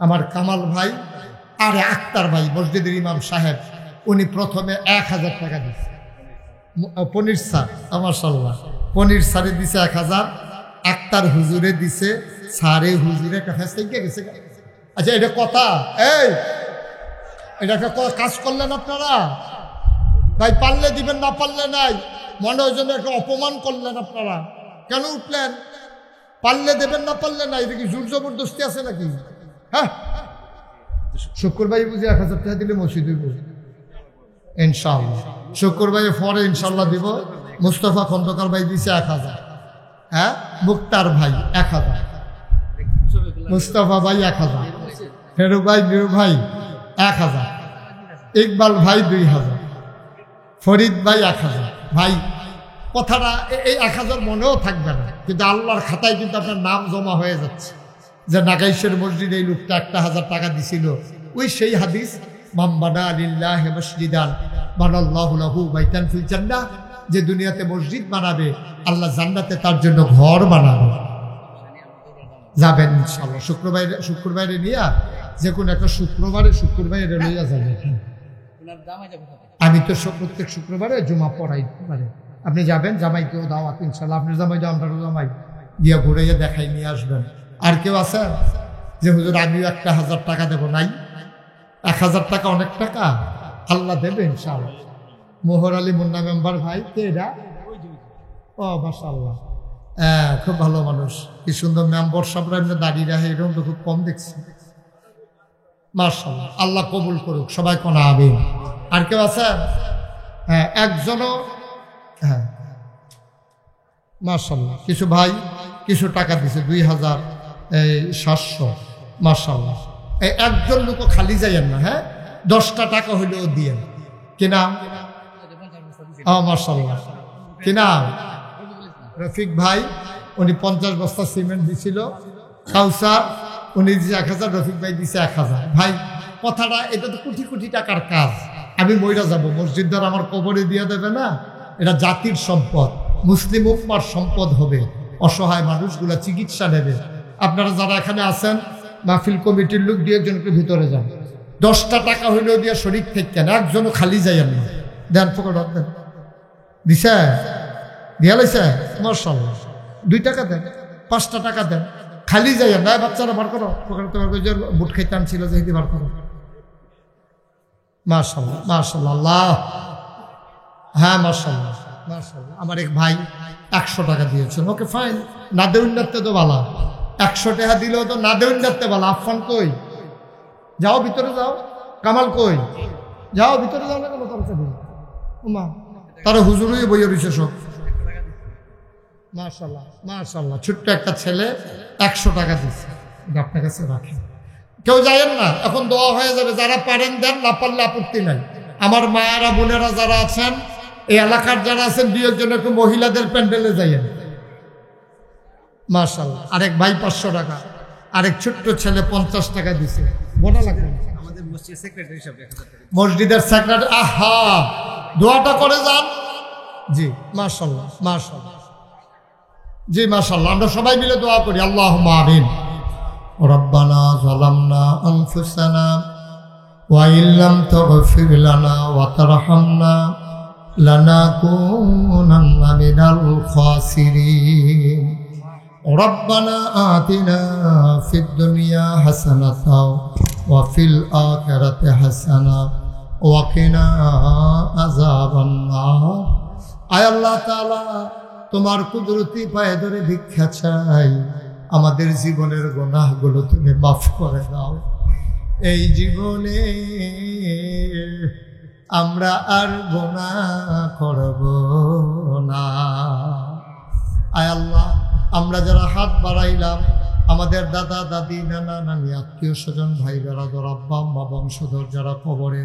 আমার কামাল ভাই আর আক্তার ভাই মসজিদের ইমাম সাহেব, উনি প্রথমে 1,000 টাকা দিচ্ছে। পনির স্যার, মাশাআল্লাহ, পনির স্যারে দিছে 1,000, আক্তার হুজুরে দিছে, সারে হুজুরে কাছে গেছে। আচ্ছা, এটা কথা? এই এটা একটা কাজ করলেন আপনারা ভাই, পারলে দিবেন, না পারলে নাই। মনে হয় যেন একটা অপমান করলেন আপনারা। কেন উঠলেন? পারলে দেবেন, না পারলে নাই। এটা কি জোর জবরদস্তি আছে নাকি? হ্যাঁ, শুক্রবারে বুঝি 1,000 টাকা দিলে মসজিদ হইব ইনশাআল্লাহ। শুক্রবারে পরে ইনশাআল্লাহ দিব। মুস্তফা খন্দকার ভাই দিছে 1,000, হ্যাঁ, মুক্তার ভাই 1,000, মুস্তফা ভাই 1,000, ফেরু ভাই, মিরু ভাই 1,000, ইকবাল ভাই 2,000, ফরিদ ভাই 1,000। ভাই কথাটা এই 1,000 মনেও থাকবে না, কিন্তু আল্লাহর খাতায় কিন্তু আপনার নাম জমা হয়ে যাচ্ছে যে নাগাইশের মসজিদে এই লোকটা 1,000 টাকা দিছিল। ওই সেই হাদিস, মান বানা লিল্লাহি মসজিদান বানাল্লাহু লাহু বাইতান ফিল জান্নাহ, যে দুনিয়াতে মসজিদ বানাবে আল্লাহ জান্নাতে তার জন্য ঘর বানাবে। যাবেন ইনশাআল্লাহ শুক্রবারে নিয়ে, যে কোনো একটা শুক্রবারে লইয়া যাবেন। আমি তো প্রত্যেক শুক্রবারে জুমা পড়াই পারে, আপনি যাবেন, জামাইকেও দাওয়াত ইনশাআল্লাহ। আপনি জামাই দাও, আমরাও জামাই, গিয়া ঘুরাইয়া দেখাই নিয়ে আসবেন। আর কেউ আছে যে হুজুর আমিও 1,000 টাকা দেবো? নাই। 1,000 টাকা অনেক টাকা, আল্লাহ দেবে ইনশাআল্লাহ। মোহর আলী মুন্না মেম্বার ভাই, কে এটা? ও মাশাআল্লাহ, খুব ভালো মানুষ, কি সুন্দর মেম্বার সাহেবরা এমনি দাঁড়িয়ে রাখে, এরকম তো খুব কম দেখছি। মাশাআল্লাহ, আল্লাহ কবুল করুক, সবাই কোন আমিন। আর কেউ আছে? হ্যাঁ, একজনও। হ্যাঁ, মাশাআল্লাহ, কিছু ভাই কিছু টাকা দিছে, 2,700, মাশাআল্লাহ। এই একজন লোকও খালি যাইয়েন না, হ্যাঁ, 10টা টাকা হইলেও দিয়েন। কি নাম? মাশাআল্লাহ, কি নাম? রফিক ভাই, উনি 50 বস্তা সিমেন্ট দিছিল। কাউসার, উনি দিছে 1,000, রফিক ভাই দিছে 1,000। ভাই কথাটা, এটা তো কোটি কোটি টাকার কাজ। আমি মইরা যাব, মসজিদ দ্বারা আমার কবরে দিয়ে দেবে না। এটা জাতির সম্পদ, মুসলিম উম্মার সম্পদ হবে। অসহায় মানুষগুলা চিকিৎসা নেবে, আপনারা যারা এখানে আছেন মাহফিল কমিটির লোক দিয়ে একজনকে ভিতরে যান, 10টা টাকা হইলেও দিয়ে শরীর থেকেন, একজনও খালি যাইয়েন না, দেন পকেট দেন। দিছে দিয়া লাইছে মাশাআল্লাহ, 2 টাকা দেন, 5টা টাকা দেন, খালি যাইয়েন না। বাচ্চারা বার করো পকেট, তোমার বুট খাইতে আনছিল যে বার করো। মাশাআল্লাহ মাশাআল্লাহ, আল্লাহ, হ্যাঁ মাশাআল্লাহ মাশাআল্লাহ। আমার এক ভাই 100 টাকা দিয়েছেন, ওকে ফাইন, না দেউন দেখতে তো ভালো, 100 টাকা দিলেও তো না দেউন দেখতে ভালো। আফফান কই? যাও ভিতরে যাও। কামাল কই? যাও ভিতরে যাও না কেন তাড়াতাড়ি? ওমা তারা হুজুরই বইয়ে রয়েছে সব। মাশাআল্লাহ মাশাআল্লাহ, ছোট্ট একটা ছেলে 100 টাকা দিচ্ছে, আপনার কাছে রাখেন। কেউ যায়েন না, এখন দোয়া হয়ে যাবে, যারা পারেন দেন, না পারলে আপত্তি নাই। আমার মায়েরা বোনেরা যারা আছেন, এই এলাকার যারা আছেন, 2-1 একটু মহিলাদের প্যান্ডেলে যাইয়েন। মাশাআল্লাহ। আরেক ভাই 500 টাকা, আরেক ছোট্ট ছেলে 50 টাকা দিছে। বোনা লাগবে আমাদের মসজিদের সেক্রেটারি হিসাবে, মসজিদের সেক্রেটারি, আহা দোয়াটা করে যান। জি মাশাআল্লাহ মাশাআল্লাহ, জি মাশাআল্লাহ। আমরা সবাই মিলে দোয়া করি, আল্লাহুম্মা আমিন। রব্বানা যালামনা আনফুসানা ওয়া ইল্লাম তাগফির লানা ওয়া তারহামনা লানাকুনান্না মিনাল খাসিরিন। রব্বানা আতিনা ফিদ দুনিয়া হাসানাতাও ওয়া ফিল আখিরাতি হাসানা ওয়া কিনা আযাবান নার। আয় আল্লাহ তাআলা, তোমার কুদরতি পায়ে ধরে ভিক্ষা চাই, আমাদের জীবনের গুনাহগুলো তুমি মাফ করে দাও। এই জীবনে আমরা আর গুনাহ করব না। আয় আল্লাহ, আমরা যারা হাত বাড়াইলাম, আমাদের দাদা দাদি নানা নানি আত্মীয় স্বজন ভাই বেড়াদর আব্বা আম্মা বংশধর যারা কবরে,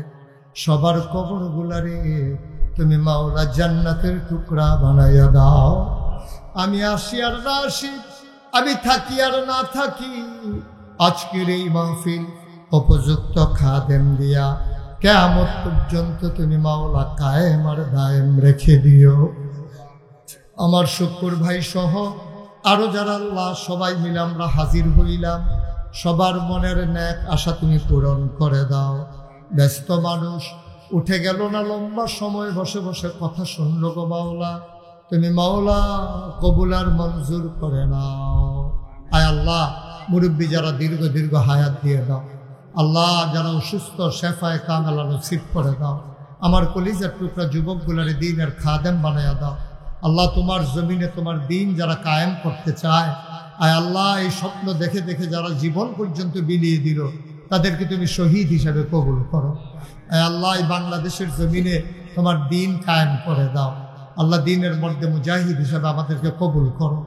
সবার কবর গুলারে তুমি মাওলা জান্নাতের টুকরা বানাইয়া দাও। আমি আসি আর না আসি, আমি থাকি আর না থাকি, আজকের এই মাহফিল উপযুক্ত খাদেম দিয়া কিয়ামত পর্যন্ত তুমি মাওলা কায়েম আর দায়েম রেখে দিও। আমার শুকুর ভাই সহ আরো যারা আল্লাহ সবাই মিলে আমরা হাজির হইলাম, সবার মনের নেক আশা তুমি পূরণ করে দাও। ব্যস্ত মানুষ উঠে গেল না, লম্বা সময় বসে বসে কথা শুনলো গো মাওলা, তুমি মাওলা কবুল আর মঞ্জুর করে নাও। আয় আল্লাহ, মুরব্বী যারা দীর্ঘ দীর্ঘ হায়াত দিয়ে দাও। আল্লাহ, যারা অসুস্থ শেফায়ে কামেলা নসিব করে দাও। আমার কলিজার টুকরা যুবকগুলার দ্বীনের খাদেম বানায়া দাও। আল্লাহ, তোমার জমিনে তোমার দিন যারা কায়েম করতে চায়, আয় আল্লাহ, এই স্বপ্ন দেখে দেখে যারা জীবন পর্যন্ত বিলিয়ে দিল, তাদেরকে তুমি শহীদ হিসাবে কবুল করো। আয় আল্লাহ, এই বাংলাদেশের জমিনে তোমার দিন কায়েম করে দাও। আল্লাহ, দিনের মধ্যে মুজাহিদ হিসাবে আমাদেরকে কবুল করো।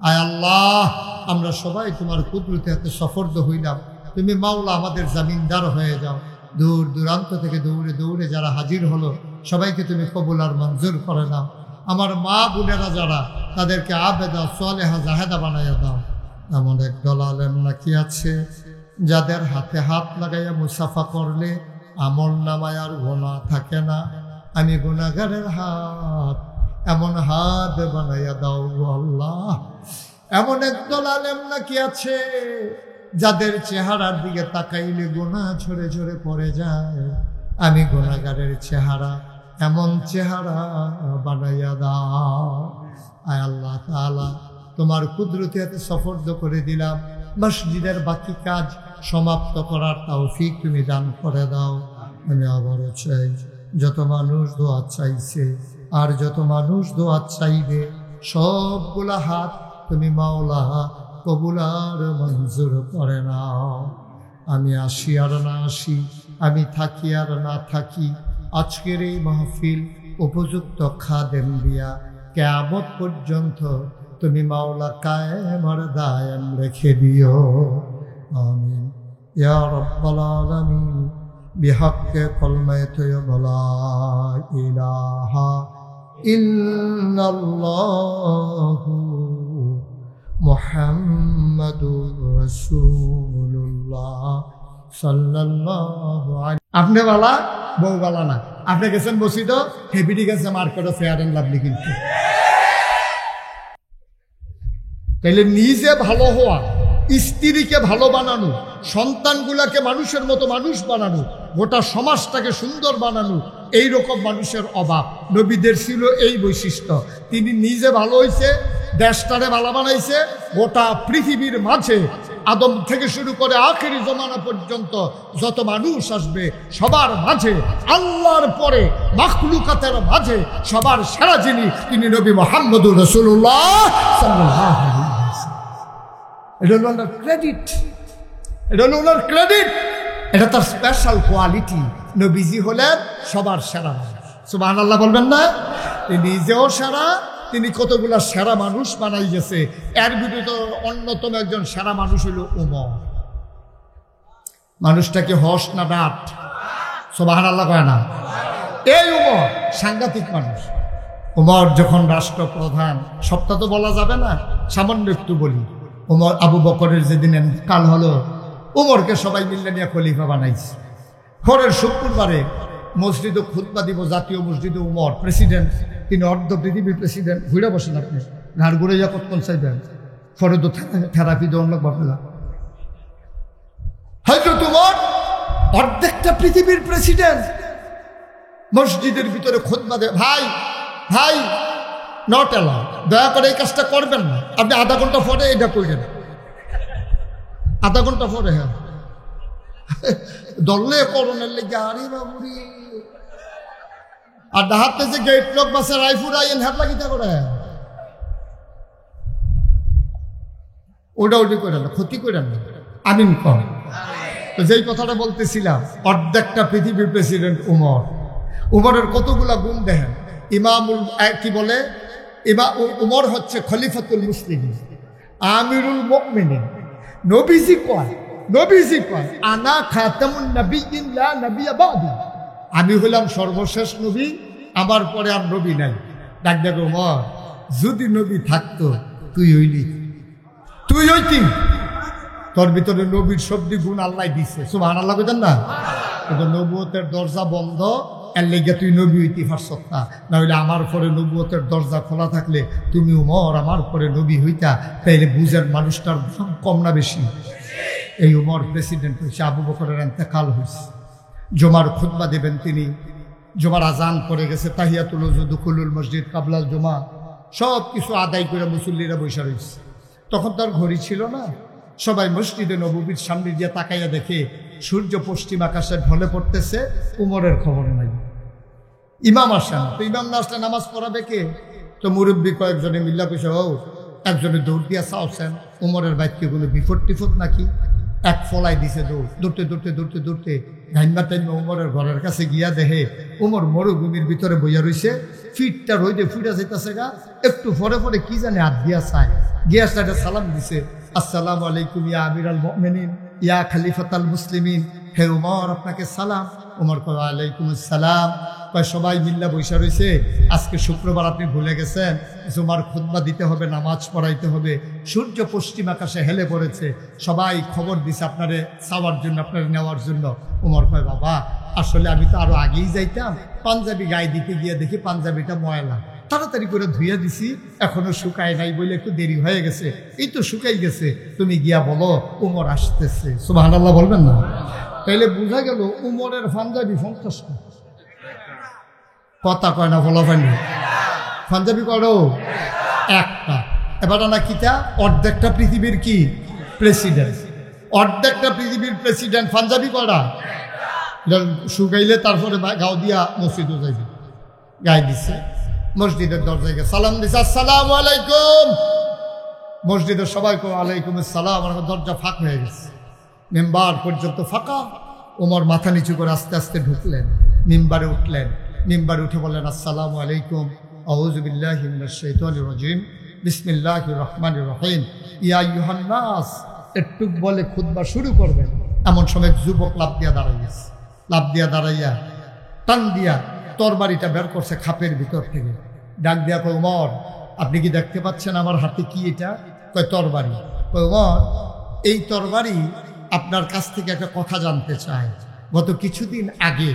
আয় আল্লাহ, আমরা সবাই তোমার কুদরতে হাতে সফর্দ হইলাম, তুমি মাওলা আমাদের জামিনদার হয়ে যাও। দূর দূরান্ত থেকে দৌড়ে দৌড়ে যারা হাজির হলো, সবাইকে তুমি কবুল আর মঞ্জুর করে নাও। আমার মা বোনেরা যারা, তাদেরকে আবেদা সালেহা জাহেদা বানাইয়া দাও। এমন একদল আলেম নাকি আছে, যাদের হাতে হাত লাগাইয়া মুসাফা করলে আমল নামায় আর গুনাহ থাকে না। আমি গুনাহগারের হাত, এমন হাত বানাইয়া দাও আল্লাহ। এমন একদল আলেম নাকি আছে, যাদের চেহারার দিকে তাকাইলে গুনাহ ঝরে ঝরে পড়ে যায়। আমি গুনাহগারের চেহারা, এমন চেহারা বানাইয়া দাও। আয় আল্লাহ তাআলা, তোমার কুদরতি হাতে সফর্দ করে দিলাম। মসজিদের বাকি কাজ সমাপ্ত করার তৌফিক তুমি দান করে দাও। আমি আবারও চাই, যত মানুষ দোয়া চাইছে আর যত মানুষ দোয়া চাইবে, সবগুলা হাত তুমি মাওলা কবুল আর মঞ্জুর করে নাও। আমি আসি আর না আসি, আমি থাকি আর না থাকি, আজকের এই মাহফিল উপযুক্ত খাদেম দিয়া কিয়ামত পর্যন্ত তুমি মাওলা কায়েম আর দায়েম রেখে দিও। আমিন ইয়া রাব্বাল আলামিন। বিহাক্কে কলমায়ে তয়্যিবা লা ইলাহা ইল্লাল্লাহু মুহাম্মাদুর রাসূলুল্লাহ সাল্লাল্লাহু আলাইহি। আপনি বালা, বউ বালা না। আপনি গেছেন বসিত, হেবিডি গেছে মার্কেটে ফেয়ার এন্ড লাভলি কিনতে। তাইলে নিজে ভালো হওয়া স্ত্রীকে ভালো বানানো, সন্তানগুলাকে মানুষের মতো মানুষ বানানো, গোটা সমাজটাকে সুন্দর বানানো, এই রকম মানুষের অভাব। নবীদের ছিল এই বৈশিষ্ট্য। তিনি নিজে ভালো হয়েছে, দেশটারে ভালো বানাইছে, গোটা পৃথিবীর মাঝে আদম থেকে শুরু করে আখেরি জমানা পর্যন্ত যত মানুষ আসবে সবার মাঝে, আল্লাহর পরে মাখলুকাতের মাঝে সবার সেরা যিনি, তিনি নবী মুহাম্মদুর রাসূলুল্লাহ সাল্লাল্লাহু আলাইহি ওয়াসাল্লাম। এটা হলো ওনার ক্রেডিট, এটা হলো ওনার ক্রেডিট, এটা তার স্পেশাল কোয়ালিটি। নবীজি হলেন সবার সেরা। সুবহানাল্লাহ বলবেন না? তিনি নিজেও সেরা, তিনি কতগুলা সেরা মানুষ বানাই গেছে। এর ভিতরে অন্যতম একজন সেরা মানুষ হইল উমর। মানুষটাকে হস না ডাট? সুবহানাল্লাহ কয় না? এই উমর সাংঘাতিক মানুষ। উমর যখন রাষ্ট্রপ্রধান, সবটা তো বলা যাবে না, সামান্য একটু বলি। উমর আবু বকরের যেদিন কাল হলো, উমরকে সবাই মিলে নিয়ে খলিফা বানাইছে। পরের শুক্রবারে মসজিদে খুতবা দিব, জাতীয় মসজিদে উমর প্রেসিডেন্ট, তিনি অর্ধ পৃথিবীর প্রেসিডেন্ট। ঘুরে বসেন আপনি, ঘাড় ঘুরে যা কতক্ষণ চাইবেন, পরে তো থেরাপি দেওয়ার লোক বাপেলা। হযরত উমর অর্ধেকটা পৃথিবীর প্রেসিডেন্ট, মসজিদের ভিতরে খুতবা দেয়। ভাই ভাই নট এলাও, দয়া করে এই কাজটা করবেন না, আপনি আধা ঘন্টা পরে এটা করবেন, আধা ঘন্টা পরে। হ্যাঁ দলে করণের লেগে আরে বাবুরি, আর ডাহাতে যে গেট লোক বাসে রাইফুর আইন হাত লাগিতে করে ওটা ওটি করে না, ক্ষতি করে না। আমিন কম। তো যেই কথাটা বলতেছিলাম, অর্ধেকটা পৃথিবীর প্রেসিডেন্ট উমর। উমরের কতগুলা গুণ দেখেন। ইমামুল কি বলে, উমর হচ্ছে খলিফাতুল মুসলিমিন, আমিরুল মুমিনিন। নবীজি কয়, নবীজি কয় আনা খাতামুন নবিয়্যিন লা নবিয়্যা বাদি, আমি হলাম সর্বশেষ নবী, আমার পরে আর নবী নাই। ডাক ডাক উমর, যদি নবী থাকতো তুই হইলি, তুই হইতি। তোর ভিতরে নবীর শব্দ গুণ আল্লাহ দিছে, সুবহানাল্লাহ বলেন না? কিন্তু নবুয়তের দরজা বন্ধ, এর লেগে তুই নবী হইতে পারছত না। না হইলে আমার পরে নবুয়তের দরজা খোলা থাকলে তুমি উমর আমার পরে নবী হইতা, তাইলে বুঝের মানুষটার দাম কম না বেশি? এই উমর প্রেসিডেন্ট হয়েছে, আবু বকরের ইন্তেকাল হয়েছে। জুমার খুতবা দেবেন তিনি, জুমার আজান পড়ে গেছে, তাহিয়াতুল ওযু, দুখুলুল মসজিদ, কাবলাল জুমা, সব কিছু আদায় করে মুসল্লিরা বসে রয়েছে। তখন তার ঘড়ি ছিল না, সবাই মসজিদে নববীর সামনে দিয়ে তাকাইয়া দেখে সূর্য পশ্চিম আকাশে ঢলে পড়তেছে, উমরের খবর নাই। ইমাম আসেন, তো ইমাম না আসলে নামাজ পড়াবে কে? তো মুরব্বী কয়েকজনে মিল্লা কইছে, ও একজনে দৌড় দিয়া চাওছেন উমরের বাইককে কোনো বিপদ টিফত নাকি, এক ফলাই দিছে দৌড়, দৌড়তে দৌড়তে দৌড়তে দৌড়তে ঘাইমা টাইমা উমরের ঘরের কাছে গিয়া দেখে উমর মরুভূমির ভিতরে বইয়া রইছে, ফিটটা রইদে ফুটা যাইতেছে গা। একটু পরে পরে কি জানে হাত দিয়া চায়, গিয়া একটা সালাম দিছে, আসসালামু আলাইকুম ইয়া আমিরাল মুমিনিন ইয়া খলিফাতাল মুসলিমিন, হে উমর আপনাকে সালাম। উমর কয় ওয়ালাইকুম আসসালাম। কয় সবাই মিল্লা বৈশা রয়েছে, আজকে শুক্রবার আপনি ভুলে গেছেন, জুমার খুতবা দিতে হবে, নামাজ পড়াইতে হবে, সূর্য পশ্চিম আকাশে হেলে পড়েছে, সবাই খবর দিছে আপনারে চাওয়ার জন্য, আপনারে নেওয়ার জন্য। উমর কয় বাবা আসলে আমি তো আরো আগেই যাইতাম, পাঞ্জাবি গায়ে দিতে গিয়ে দেখি পাঞ্জাবিটা ময়লা, তাড়াতাড়ি করে ধুইয়া দিছি, এখনো শুকায় নাই বলে একটু দেরি হয়ে গেছে, এই তো শুকাই গেছে, তুমি গিয়া বলো উমর আসতেছে। সুবহানাল্লাহ বলবেন না? তাইলে বোঝা গেল উমরের পাঞ্জাবি 50টা। কথা কয় না, বলা পাইনি পাঞ্জাবি করো একটা। এবার না কিতা, অর্ধেকটা পৃথিবীর কি প্রেসিডেন্ট, অর্ধেকটা পৃথিবীর প্রেসিডেন্ট পাঞ্জাবি করা। শুকাইলে তারপরে গাও দিয়া মসজিদও যাইবে, গায়ে দিচ্ছে, মসজিদের দরজায় গিয়ে সালাম দিছে, আসসালামু আলাইকুম। মসজিদের সবাই কো আলাইকুম আসসালাম। আমার দরজা ফাঁক হয়ে গেছে, মেম্বার পর্যন্ত ফাঁকা। ওমর মাথা নিচু করে আস্তে আস্তে ঢুকলেন, মিম্বারে উঠলেন, মিম্বারে উঠে বললেন আসসালামু আলাইকুম, আউযু বিল্লাহি মিনাশ শাইতানির রাজিম, বিসমিল্লাহির রহমানির রহিম, ইয়া আইয়ুহান নাস। একটু বলে খুতবা শুরু করবেন, এমন সময় যুবক লাফ দিয়া দাঁড়াইয়াছে, লাফ দিয়া দাঁড়াইয়া টান দিয়া তরবারিটা বের করছে খাপের ভিতর থেকে। ডাক দিয়া কয় উমর আপনি কি দেখতে পাচ্ছেন আমার হাতে কি এটা? কয় তরবারি। কয় উমর এই তরবারি আপনার কাছ থেকে একটা কথা জানতে চাই। গত কিছুদিন আগে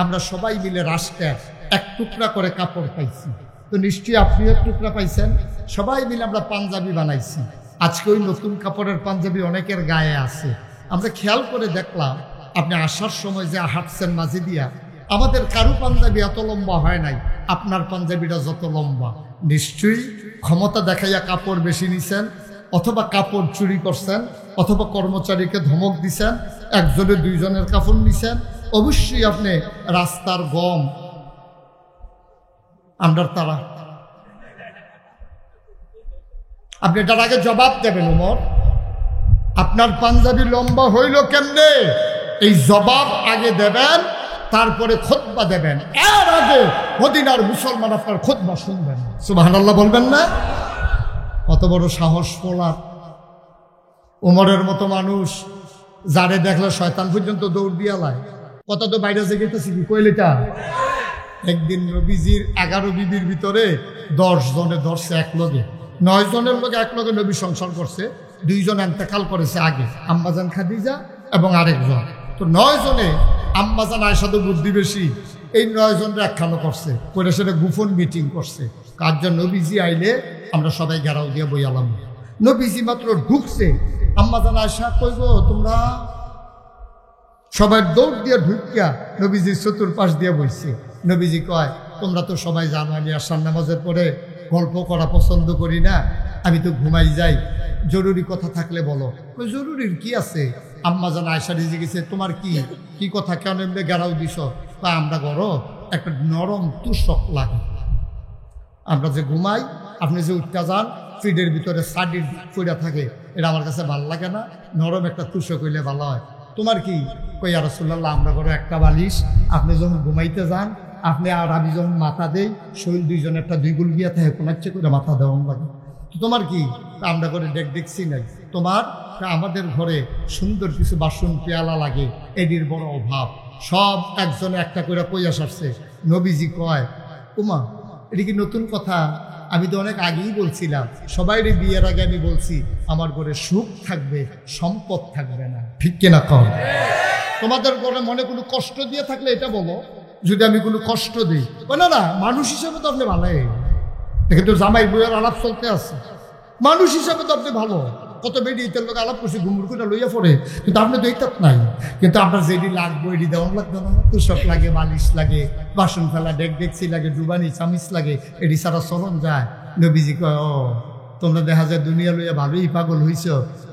আমরা সবাই মিলে রাষ্ট্রের এক টুকরা করে কাপড় পাইছি, তো নিশ্চয়ই আপনিও এক টুকরা পাইছেন। সবাই মিলে আমরা পাঞ্জাবি বানাইছি, আজকে ওই নতুন কাপড়ের পাঞ্জাবি অনেকের গায়ে আছে। আমরা খেয়াল করে দেখলাম আপনি আসার সময় যে হাঁটছেন মাঝে দিয়া, আমাদের কারু পাঞ্জাবি এত লম্বা হয় নাই, আপনার পাঞ্জাবিটা যত লম্বা। নিশ্চয়ই ক্ষমতা দেখাইয়া কাপড় বেশি নিছেন, অথবা কাপড় চুরি করছেন, অথবা কর্মচারীকে ধমক দিছেন, একজনে দুইজনের কাপড় নিছেন। অবশ্যই আপনি রাস্তার গম আন্ডার তারা, আপনি এটার আগে জবাব দেবেন। উমর, আপনার পাঞ্জাবি লম্বা হইল কেমনে, এই জবাব আগে দেবেন, তারপরে খুতবা দেবেন। এর আগে মদিনার মুসলমান আপনার খুতবা শুনবেন। সুবহানাল্লাহ বলবেন না? কত বড় সাহস পোলা! উমরের মতো মানুষ যারে দেখলে শয়তান পর্যন্ত দৌড় দিয়া লাই। কত তো বাইরে জেগেতেছি কি কইলেটা। একদিন নবীজির 11 বিবির ভিতরে 10 জনে ধরছে এক লগে, 9 জনের লোক এক লগে নবী সংসার করছে, 2 জন ইন্তেকাল করেছে আগে, আম্মাজান খাদিজা এবং আরেকজন। তো 9 জনে আম্মাজান আয়েশা তো বুদ্ধি বেশি, এই 9 জনের একখানো করছে, করে সেটা গোপন মিটিং করছে। কার্য নবীজি আইলে আমরা সবাই ঘেরাও দিয়ে বইয়ালাম। নবীজি মাত্র ঢুকছে, আম্মাজান আয়েশা কইব তোমরা সবাই দৌড় দিয়ে ঢুকিয়া নবীজি চতুর্পাশ দিয়ে বইছে। নবীজি কয়, তোমরা তো সবাই জানো আমি আসার নামাজের পরে গল্প করা পছন্দ করি না, আমি তো ঘুমাই যাই, জরুরি কথা থাকলে বলো। জরুরির কি আছে? আম্মাজান আয়েশা রিজি গেছে, তোমার কি কি কথা, কেন এমনি গেরাও দিস? তা আমরা গরো একটা নরম তুষক লাগে, আমরা যে ঘুমাই, আপনি যে উঠতে যান ফিডের ভিতরে সাডির পইড়া থাকে, এটা আমার কাছে ভালো লাগে না, নরম একটা তুষক হইলে ভালো হয়। তোমার কি? কই ইয়া রাসূলুল্লাহ, আমরা ঘরে একটা বালিশ, আপনি যখন ঘুমাইতে যান, আপনি আর আমি যখন মাথা দেই, শরীর দুইজনের একটা 2 গুল গিয়া থাকে, কোনাচ্ছে করে মাথা দেওয়া লাগে। তো তোমার কি? আমরা ঘরে দেখছি নাই। তোমার? আমাদের ঘরে সুন্দর কিছু বাসন পেয়ালা লাগে, এটির বড় অভাব, সব একজনে একটা করে কইয়া সারছে। নবীজি কয়, উমা এটি কি নতুন কথা? আমি তো অনেক আগেই বলছিলাম, সবাই বিয়ের আগে আমি বলছি আমার ঘরে সুখ থাকবে, সম্পদ থাকবে না, ঠিক কিনা কম? তোমাদের ঘরে মনে কোনো কষ্ট দিয়ে থাকলে এটা বলো, যদি আমি কোনো কষ্ট দিই। না না, মানুষ হিসেবে তো আপনি ভালোই, দেখে তো জামাই বইয়ের আলাপ চলতে আছে, মানুষ হিসাবে তো আপনি ভালো। কত বেডি ইতের লোক আলাপ করছে, ঘুমুর করে লইয়া পড়ে, কিন্তু আপনি তো এইটাত নাই। কিন্তু আপনার যেটি লাগবো এটি দেওয়ান লাগবে না, তুষক লাগে, বালিশ লাগে, বাসন ফেলা ডেকছি লাগে, ডুবানি চামিচ লাগে, এটি সারা চলন যায়। নবীজি কয়, ও তোমরা দেখা যায় দুনিয়া লইয়া ভালোই পাগল হইছ।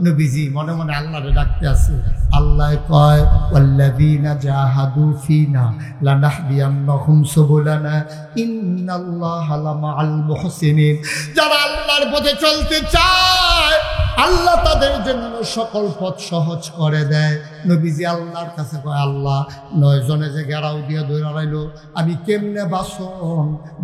নবীজি মনে মনে আল্লাহরে ডাকতে আছে। আল্লাহ কয়, ওয়াল্লাযীনা জাহাদু ফীনা লানাহদিয়ান্নাহুম সুবুলানা ইন্নাল্লাহা লামাআল মুহসিনিন। যারা আল্লাহর পথে চলতে চায়, আল্লাহ তাদের জন্য সকল পথ সহজ করে দেয়। নবীজি আল্লাহর কাছে কয়, আল্লাহ 9 জনে যে গেরাও দিয়ে ধরে রাইলো, আমি কেমনে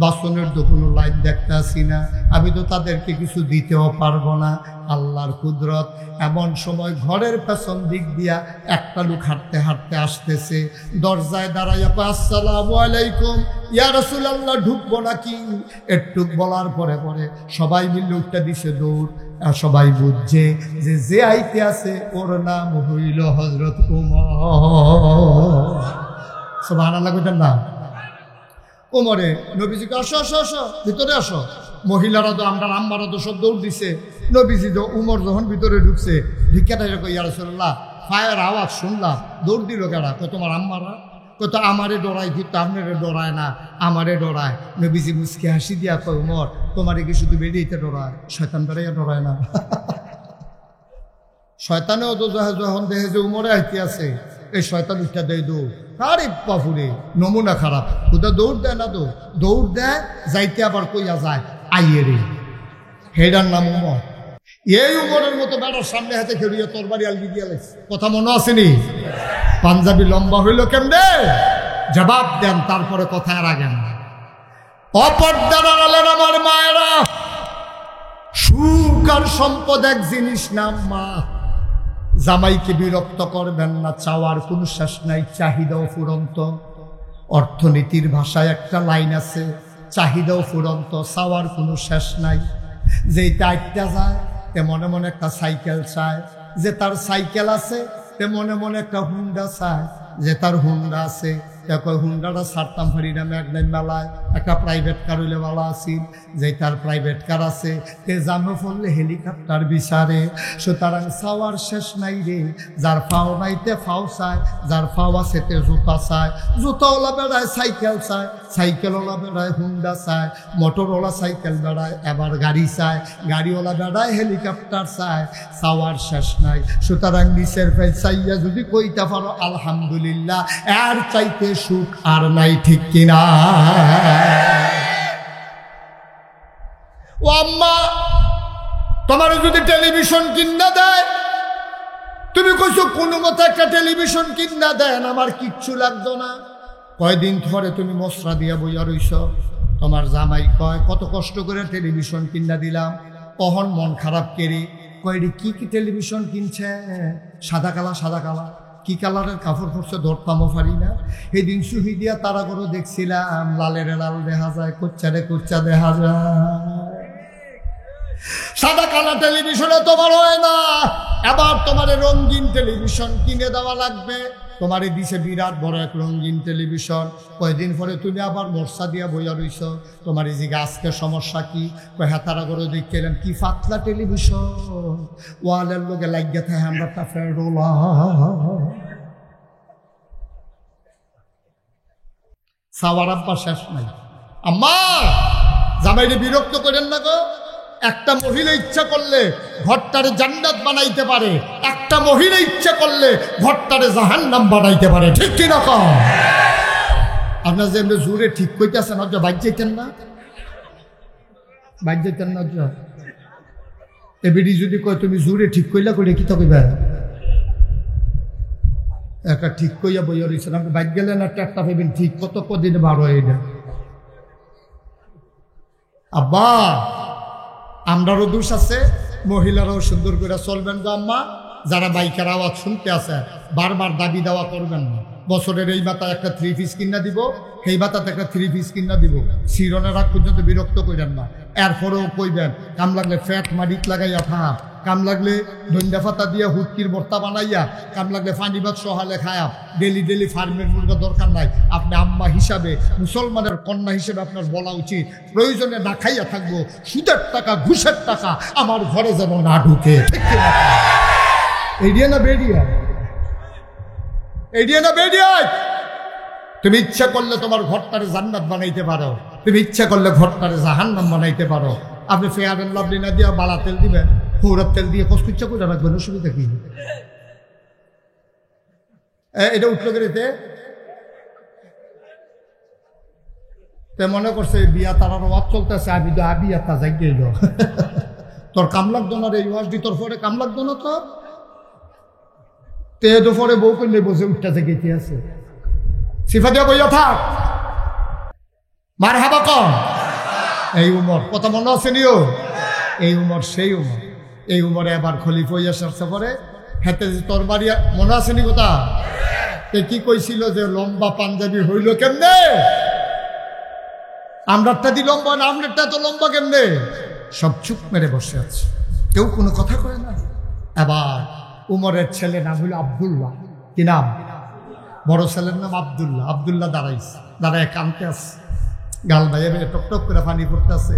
বাসনের তো কোনো লাইট দেখতে আসি না, আমি তো তাদেরকে কিছু দিতেও পারবো না। আল্লাহর কুদরত, এমন সময় ঘরের পেছন দিক দিয়া একটা লোক হাঁটতে হাঁটতে আসতেছে, দরজায় দাঁড়াইয়া কয়, আসসালামু আলাইকুম ইয়া রাসূলুল্লাহ, ঢুকবো নাকি? একটু বলার পরে পরে সবাই মিলে উঠতে দিছে দৌড়। সবাই বুঝছে যে যে আইতে আছে ওর নাম হইল হযরত ওমর। সুবহানাল্লাহ কইতেন না? ওমরে নবীজিকে আসো আসো আসো, ভিতরে আসো। মহিলারা তো আমরা আম্মারা তো সব দৌড় দিছে। নবীজি তো উমর যখন ভিতরে ঢুকছে, ভিক্ষাটা কই, ইয়া রাসূলুল্লাহ পায়ের আওয়াজ শুনলাম, দৌড় দিল কেডা? কই তোমার আম্মারা। কত আমারে ডরায়, কিন্তু আপনারে ডরায় না, আমারে ডরায়। নবীজি মুচকি হাসি দিয়া কয়, উমর তোমারে কি শুধু বেরিয়েতে ডরায়, শয়তান বেড়াইয়া ডরায় না? শয়তানেও তো যখন দেখে যে উমরে আইতে আছে, এই শয়তান উঠটা দেয় দৌড়, আরে বাপুরে নমুনা খারাপ, কোথা দৌড় দেয় না, তো দৌড় দেয় যাইতে আবার কইয়া যায় আইয়ে রে, হেডার নাম উমর। এই উমরের মতো বেড়ার সামনে হাতে খেলিয়া তরবারি আলগি দিয়া লাগছে। কথা মনে আসেনি? পাঞ্জাবি লম্বা হইল কেমনে? জবাব দেন, তারপরে কথা আর আগে না। অপর্দার আড়ালের আমার মায়েরা, সুখ আর সম্পদ এক জিনিস না মা। জামাইকে বিরক্ত করবেন না, চাওয়ার কোনো শেষ নাই, চাহিদাও ফুরন্ত। অর্থনীতির ভাষায় একটা লাইন আছে, চাহিদাও ফুরন্ত, চাওয়ার কোনো শেষ নাই। যেইটা আটটা যায় তে মনে মনে একটা সাইকেল চায়, যে তার সাইকেল আছে তে মনে মনে একটা হুন্ডা চায়, যে তার হুন্ডা আছে তে কয় হুন্ডাটা ছাড়তাম পারি না মেঘনাই মেলায় একটা প্রাইভেট কার হইলে ভালো আসিল যে তার প্রাইভেট কার আছে তে জানো ফললে হেলিকপ্টার বিচারে সুতরাং চাওয়ার শেষ নাই রে যার ফাও নাইতে ফাও চায় যার ফাও আছে তে জুতা চায় জুতাওয়ালা বেড়ায় সাইকেল চায় সাইকেলওয়ালা বেড়ায় হুন্ডা চায় মোটরওয়ালা সাইকেল বেড়ায় এবার গাড়ি চায় গাড়িওয়ালা বেড়ায় হেলিকপ্টার চায় চাওয়ার শেষ নাই সুতরাং নিচের ফেল চাইয়া যদি কইতে পারো আলহামদুলিল্লাহ এর চাইতে সুখ আর নাই ঠিক কিনা ও আম্মা তোমার যদি টেলিভিশন কিনা দেয় তুমি কইছো কোনো মতো একটা টেলিভিশন কিনা দেন আমার কিচ্ছু লাগতো না কয়দিন ধরে তুমি মশরা দিয়া বইয়া রইছ তোমার জামাই কয় কত কষ্ট করে টেলিভিশন কিনা দিলাম তখন মন খারাপ কেরি কয়ডি কি টেলিভিশন কিনছে সাদা কালা কি কালারের কাপড় পরছে ধরতামও পারি না সেদিন সুহি দিয়া তারা করে দেখছিলাম লালের লাল দেখা যায় কোচ্চা দেখা যায় সাদা কালা টেলিভিশনে তোমার হয় না এবার তোমার রঙিন টেলিভিশন কিনে দেওয়া লাগবে তোমার দিছে বিরাট বড় এক রঙিন টেলিভিশন কয়দিন পরে তুমি আবার বর্ষা দিয়া বইয়া রইছ তোমার এই যে আজকে সমস্যা কি হেতারা করে দেখলাম কি পাতলা টেলিভিশন ওয়ালের লোকে লাগিয়ে থাকে আমরা তা ফেরোলা সাওয়ার আব্বা শেষ নাই আম্মা জামাইরে বিরক্ত করেন না গো একটা মহিলা ইচ্ছা করলে ঘরটারে জান্নাত বানাইতে পারে একটা মহিলা ইচ্ছা করলে ঘরটারে জাহান্নাম বানাইতে পারে ঠিক কি না কম আপনার যে এমনি জোরে ঠিক কইতেছেন অজ্জ বাইক যাইতেন না অজ্জ এবিডি যদি কয় তুমি জোরে ঠিক কইলা করে কি তো কইবা একটা ঠিক কইয়া বইয়া রয়েছেন আপনি বাইক গেলেন একটা পাইবেন ঠিক কত কদিন বারো এটা আব্বা আমরারও দোষ আছে মহিলারাও সুন্দর করে চলবেন গো আম্মা যারা বাইকের আওয়াজ শুনতে আছে বারবার দাবি দেওয়া করবেন না বছরের এই মাথায় একটা 3 পিস কিনা দিব সেই মাথাতে একটা 3 পিস কিনা দিব শিরনের রাগ পর্যন্ত বিরক্ত করেন না এরপরেও কইবেন কাম লাগলে ফ্যাট মারিত লাগাইয়া থাক কাম লাগলে ধন্যা পাতা দিয়ে হুটকির ভর্তা বানাইয়া কাম লাগলে পানি ভাত সহালে খায়া ডেলি ফার্মের মুরগা দরকার নাই আপনি আম্মা হিসাবে মুসলমানের কন্যা হিসেবে আপনার বলা উচিত প্রয়োজনে না খাইয়া থাকবো সুদের টাকা ঘুষের টাকা আমার ঘরে যেন না ঢুকে ঠিক এড়িয়ে না বেরিয়ে তুমি ইচ্ছা করলে তোমার ঘরটারে জান্নাত বানাইতে পারো তুমি ইচ্ছা করলে ঘরটারে জাহান্নাম বানাইতে পারো আপনি ফেয়ার এন্ড লাভলি না দিয়ে বালা তেল দিবেন পৌরব তেল দিয়ে কষ্ট করে রাখবেন অসুবিধা কি এটা উঠলো গেলেতে মনে করছে বিয়া তারার অভাব চলতেছে আমি তো বিয়া তা যাই গেল তোর কাম লাগতো না রে ওয়াজ দি তোর পরে কাম লাগতো না তো তে দুপুরে বউ করলে বসে উঠতেছে গেতে আছে সিফা দিয়া বইয়া থাক মার হাবা কম এই উমর কথা মনে আছে নিও এই উমর সেই উমর এই উমরে এবার খলিফ হইয়া সারছে পরে হেতে তোর বাড়ি মনে আছে নি কথা কি কইছিল যে লম্বা পাঞ্জাবি হইল কেমনে আমরারটা দি লম্বা না আমরারটা তো লম্বা কেমনে সব চুপ মেরে বসে আছে কেউ কোনো কথা কয় না এবার উমরের ছেলে নাম হইল আব্দুল্লাহ কি নাম বড় ছেলের নাম আব্দুল্লাহ দাঁড়ায় কানতে আছে গাল ভাইয়া টকটক করে পানি পড়তে আছে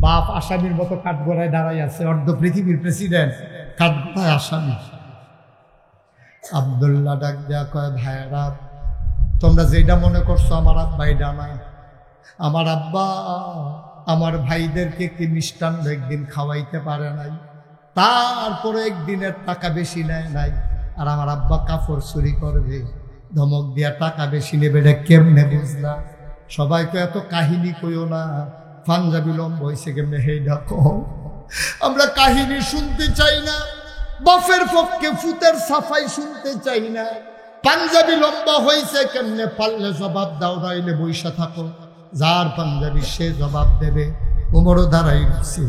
বাপ আসামির মতো কাঠগড়ায় দাঁড়াই আছে অর্ধ পৃথিবীর প্রেসিডেন্ট কাঠগড়ায় আসামি আব্দুল্লাহ ডাক দেয়া কয় ভাইয়েরা তোমরা যেটা মনে করছো আমার আব্বা এটা না আমার আব্বা আমার ভাইদেরকে কি মিষ্টান্ন একদিন খাওয়াইতে পারে নাই তারপরে একদিনের টাকা বেশি নেয় নাই আর আমার আব্বা কাপড় চুরি করবে ধমক দিয়া টাকা বেশি নেবে এটা কেমনে বুঝলা সবাইকে এত কাহিনী কইও না পাঞ্জাবি লম্বা হয়েছে কেমনে হেইডা কও আমরা কাহিনী শুনতে চাই না বাফের পক্ষে ফুতের সাফাই শুনতে চাই না পাঞ্জাবি লম্বা হয়েছে কেমনে পারলে জবাব দাও নাইলে বইসা থাকো যার পাঞ্জাবি সে জবাব দেবে ওমরও দাঁড়াই উঠছে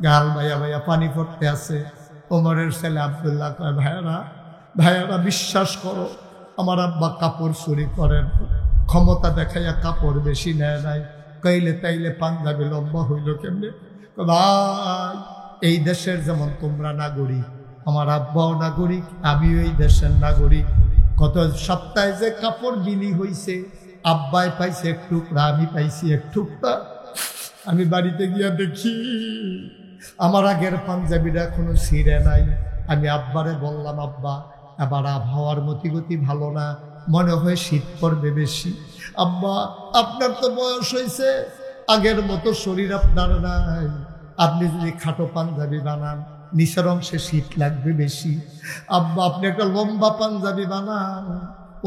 গাল ভাইয়া পানি পড়তে আছে ওমরের ছেলে আব্দুল্লাহ কয় ভাইয়ারা বিশ্বাস করো আমার আব্বা কাপড় চুরি করেন ক্ষমতা দেখাইয়া কাপড় বেশি নেয় নাই কইলে তাইলে পাঞ্জাবি লম্বা হইল কেমনে ভাই এই দেশের যেমন তোমরা নাগরিক আমার আব্বাও নাগরিক আমিও এই দেশের নাগরিক গত সপ্তাহে যে কাপড় বিলি হইছে, আব্বাই পাইছে এক টুকরা, আমি পাইছি এক টুকরা। আমি বাড়িতে গিয়া দেখি আমার আগের পাঞ্জাবিটা এখনো ছিঁড়ে নাই। আমি আব্বারে বললাম, আব্বা আবার আবহাওয়ার মতিগতি ভালো না, মনে হয় শীত পড়বে বেশি। আব্বা আপনার তো বয়স হয়েছে, আগের মতো শরীর আপনার নাই, আপনি যদি খাটো পাঞ্জাবি বানান নিচের অংশে শীত লাগবে বেশি। আব্বা আপনি একটা লম্বা পাঞ্জাবি বানান।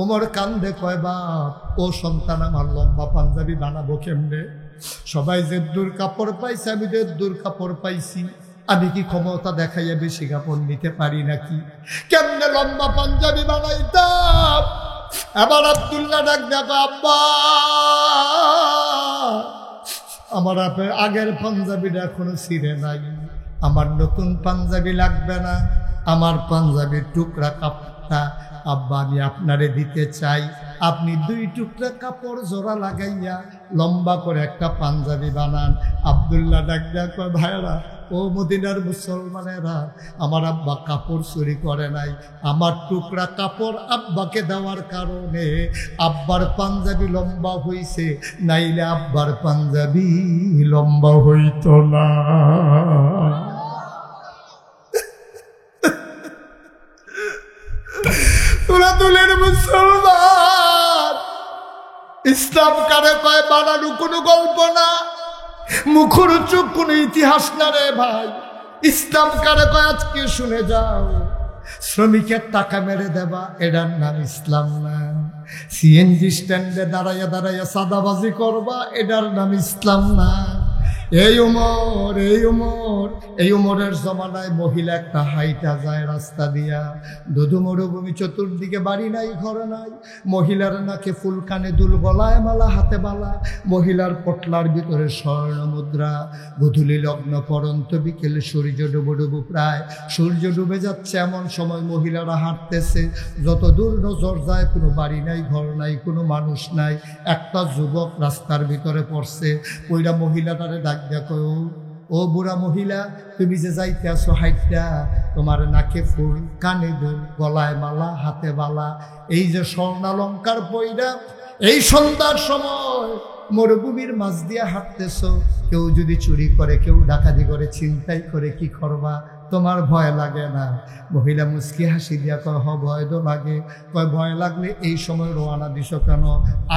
ওমর কান্দে, কয় বাপ ও সন্তান আমার লম্বা পাঞ্জাবি বানাবো কেমনে? সবাই যে দূর কাপড় পাইছে, আমি যে দূর কাপড় পাইছি, আমি কি ক্ষমতা দেখাইয়া বেশি কাপড় নিতে পারি নাকি? কেমনে লম্বা পাঞ্জাবি বানাইতাম? আবার আব্দুল্লাহ ডাক দেখো, আব্বা আমার আগের পাঞ্জাবিটা এখনো ছিঁড়ে নাই, আমার নতুন পাঞ্জাবি লাগবে না, আমার পাঞ্জাবির টুকরা কাপড়টা আব্বা আমি আপনারে দিতে চাই। আপনি 2 টুকরা কাপড় জোড়া লাগাইয়া লম্বা করে একটা পাঞ্জাবি বানান। আব্দুল্লাহ ডাক দেখো, ভাইরা ও মদিনার মুসলমানেরা, আমার আব্বা কাপড় চুরি করে নাই, আমার টুকরা কাপড় আব্বাকে দেওয়ার কারণে আব্বার পাঞ্জাবি লম্বা হইছে, নাইলে আব্বার পাঞ্জাবি লম্বা হইত না। তোরা তুলের মুসলমান, ইসলাম কারে কয় বানানো কোনো গল্প না, মুখরোচক কোনো ইতিহাস না রে ভাই। ইসলাম কারে কয় আজকে শুনে যাও, শ্রমিকের টাকা মেরে দেবা এটার নাম ইসলাম না। সিএনজি স্ট্যান্ডে দাঁড়াইয়া দাঁড়াইয়া সাদাবাজি করবা এটার নাম ইসলাম না। এই উমরের জমানায় মহিলা একটা হাইটা যায় রাস্তা দিয়া, দুধু মরুভূমি, চতুর্দিকে বাড়ি নাই, ঘর নাই, মহিলার নাকে ফুল, কানে দুল, গলায় মালা, হাতে বালা, মহিলার পটলার ভিতরে স্বর্ণ মুদ্রা। গোধূলি লগ্ন পরন্ত বিকেলে সূর্য ডুবো প্রায়, সূর্য ডুবে যাচ্ছে এমন সময় মহিলারা হাঁটতেছে, যত দূর নজর যায় কোনো বাড়ি নাই, ঘর নাই, কোনো মানুষ নাই। একটা যুবক রাস্তার ভিতরে পড়ছে, ওইটা মহিলাটারে ডাক দেখো, ও বুড়া মহিলা, তুমি যে যাইতে আসো হাইটটা, তোমার নাকে ফুল, কানে দুল, গলায় মালা, হাতে বালা, এই যে স্বর্ণালঙ্কার পয়রা, এই সন্ধ্যার সময় মরুভূমির মাঝ দিয়ে হাঁটতেছ, কেউ যদি চুরি করে, কেউ ডাকাতি করে, ছিনতাই করে, কি করবা? তোমার ভয় লাগে না? মহিলা মুচকি হাসি দিয়া কয়, হ ভয় তো লাগে। কয় ভয় লাগলে এই সময় রওনা দিছ কেন,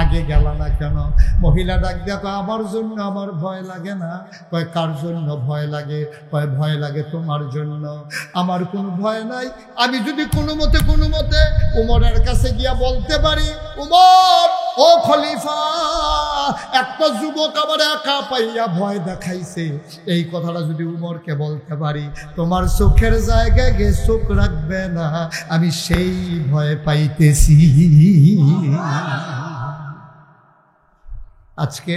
আগে গেল না কেন? মহিলা ডাক দিয়া কয়, আমার জন্য আমার ভয় লাগে না। কয় কার জন্য ভয় লাগে? কয় ভয় লাগে তোমার জন্য। আমার কোনো ভয় নাই, আমি যদি কোনো মতে উমরের কাছে গিয়া বলতে পারি, উমর ও খলিফা, একটা যুবক আমার একা পাইয়া ভয় দেখাইছে, এই কথাটা যদি উমরকে বলতে পারি, তোমার চোখের জায়গায় গে চোখ রাখবে না, আমি সেই ভয় পাইতেছি। আজকে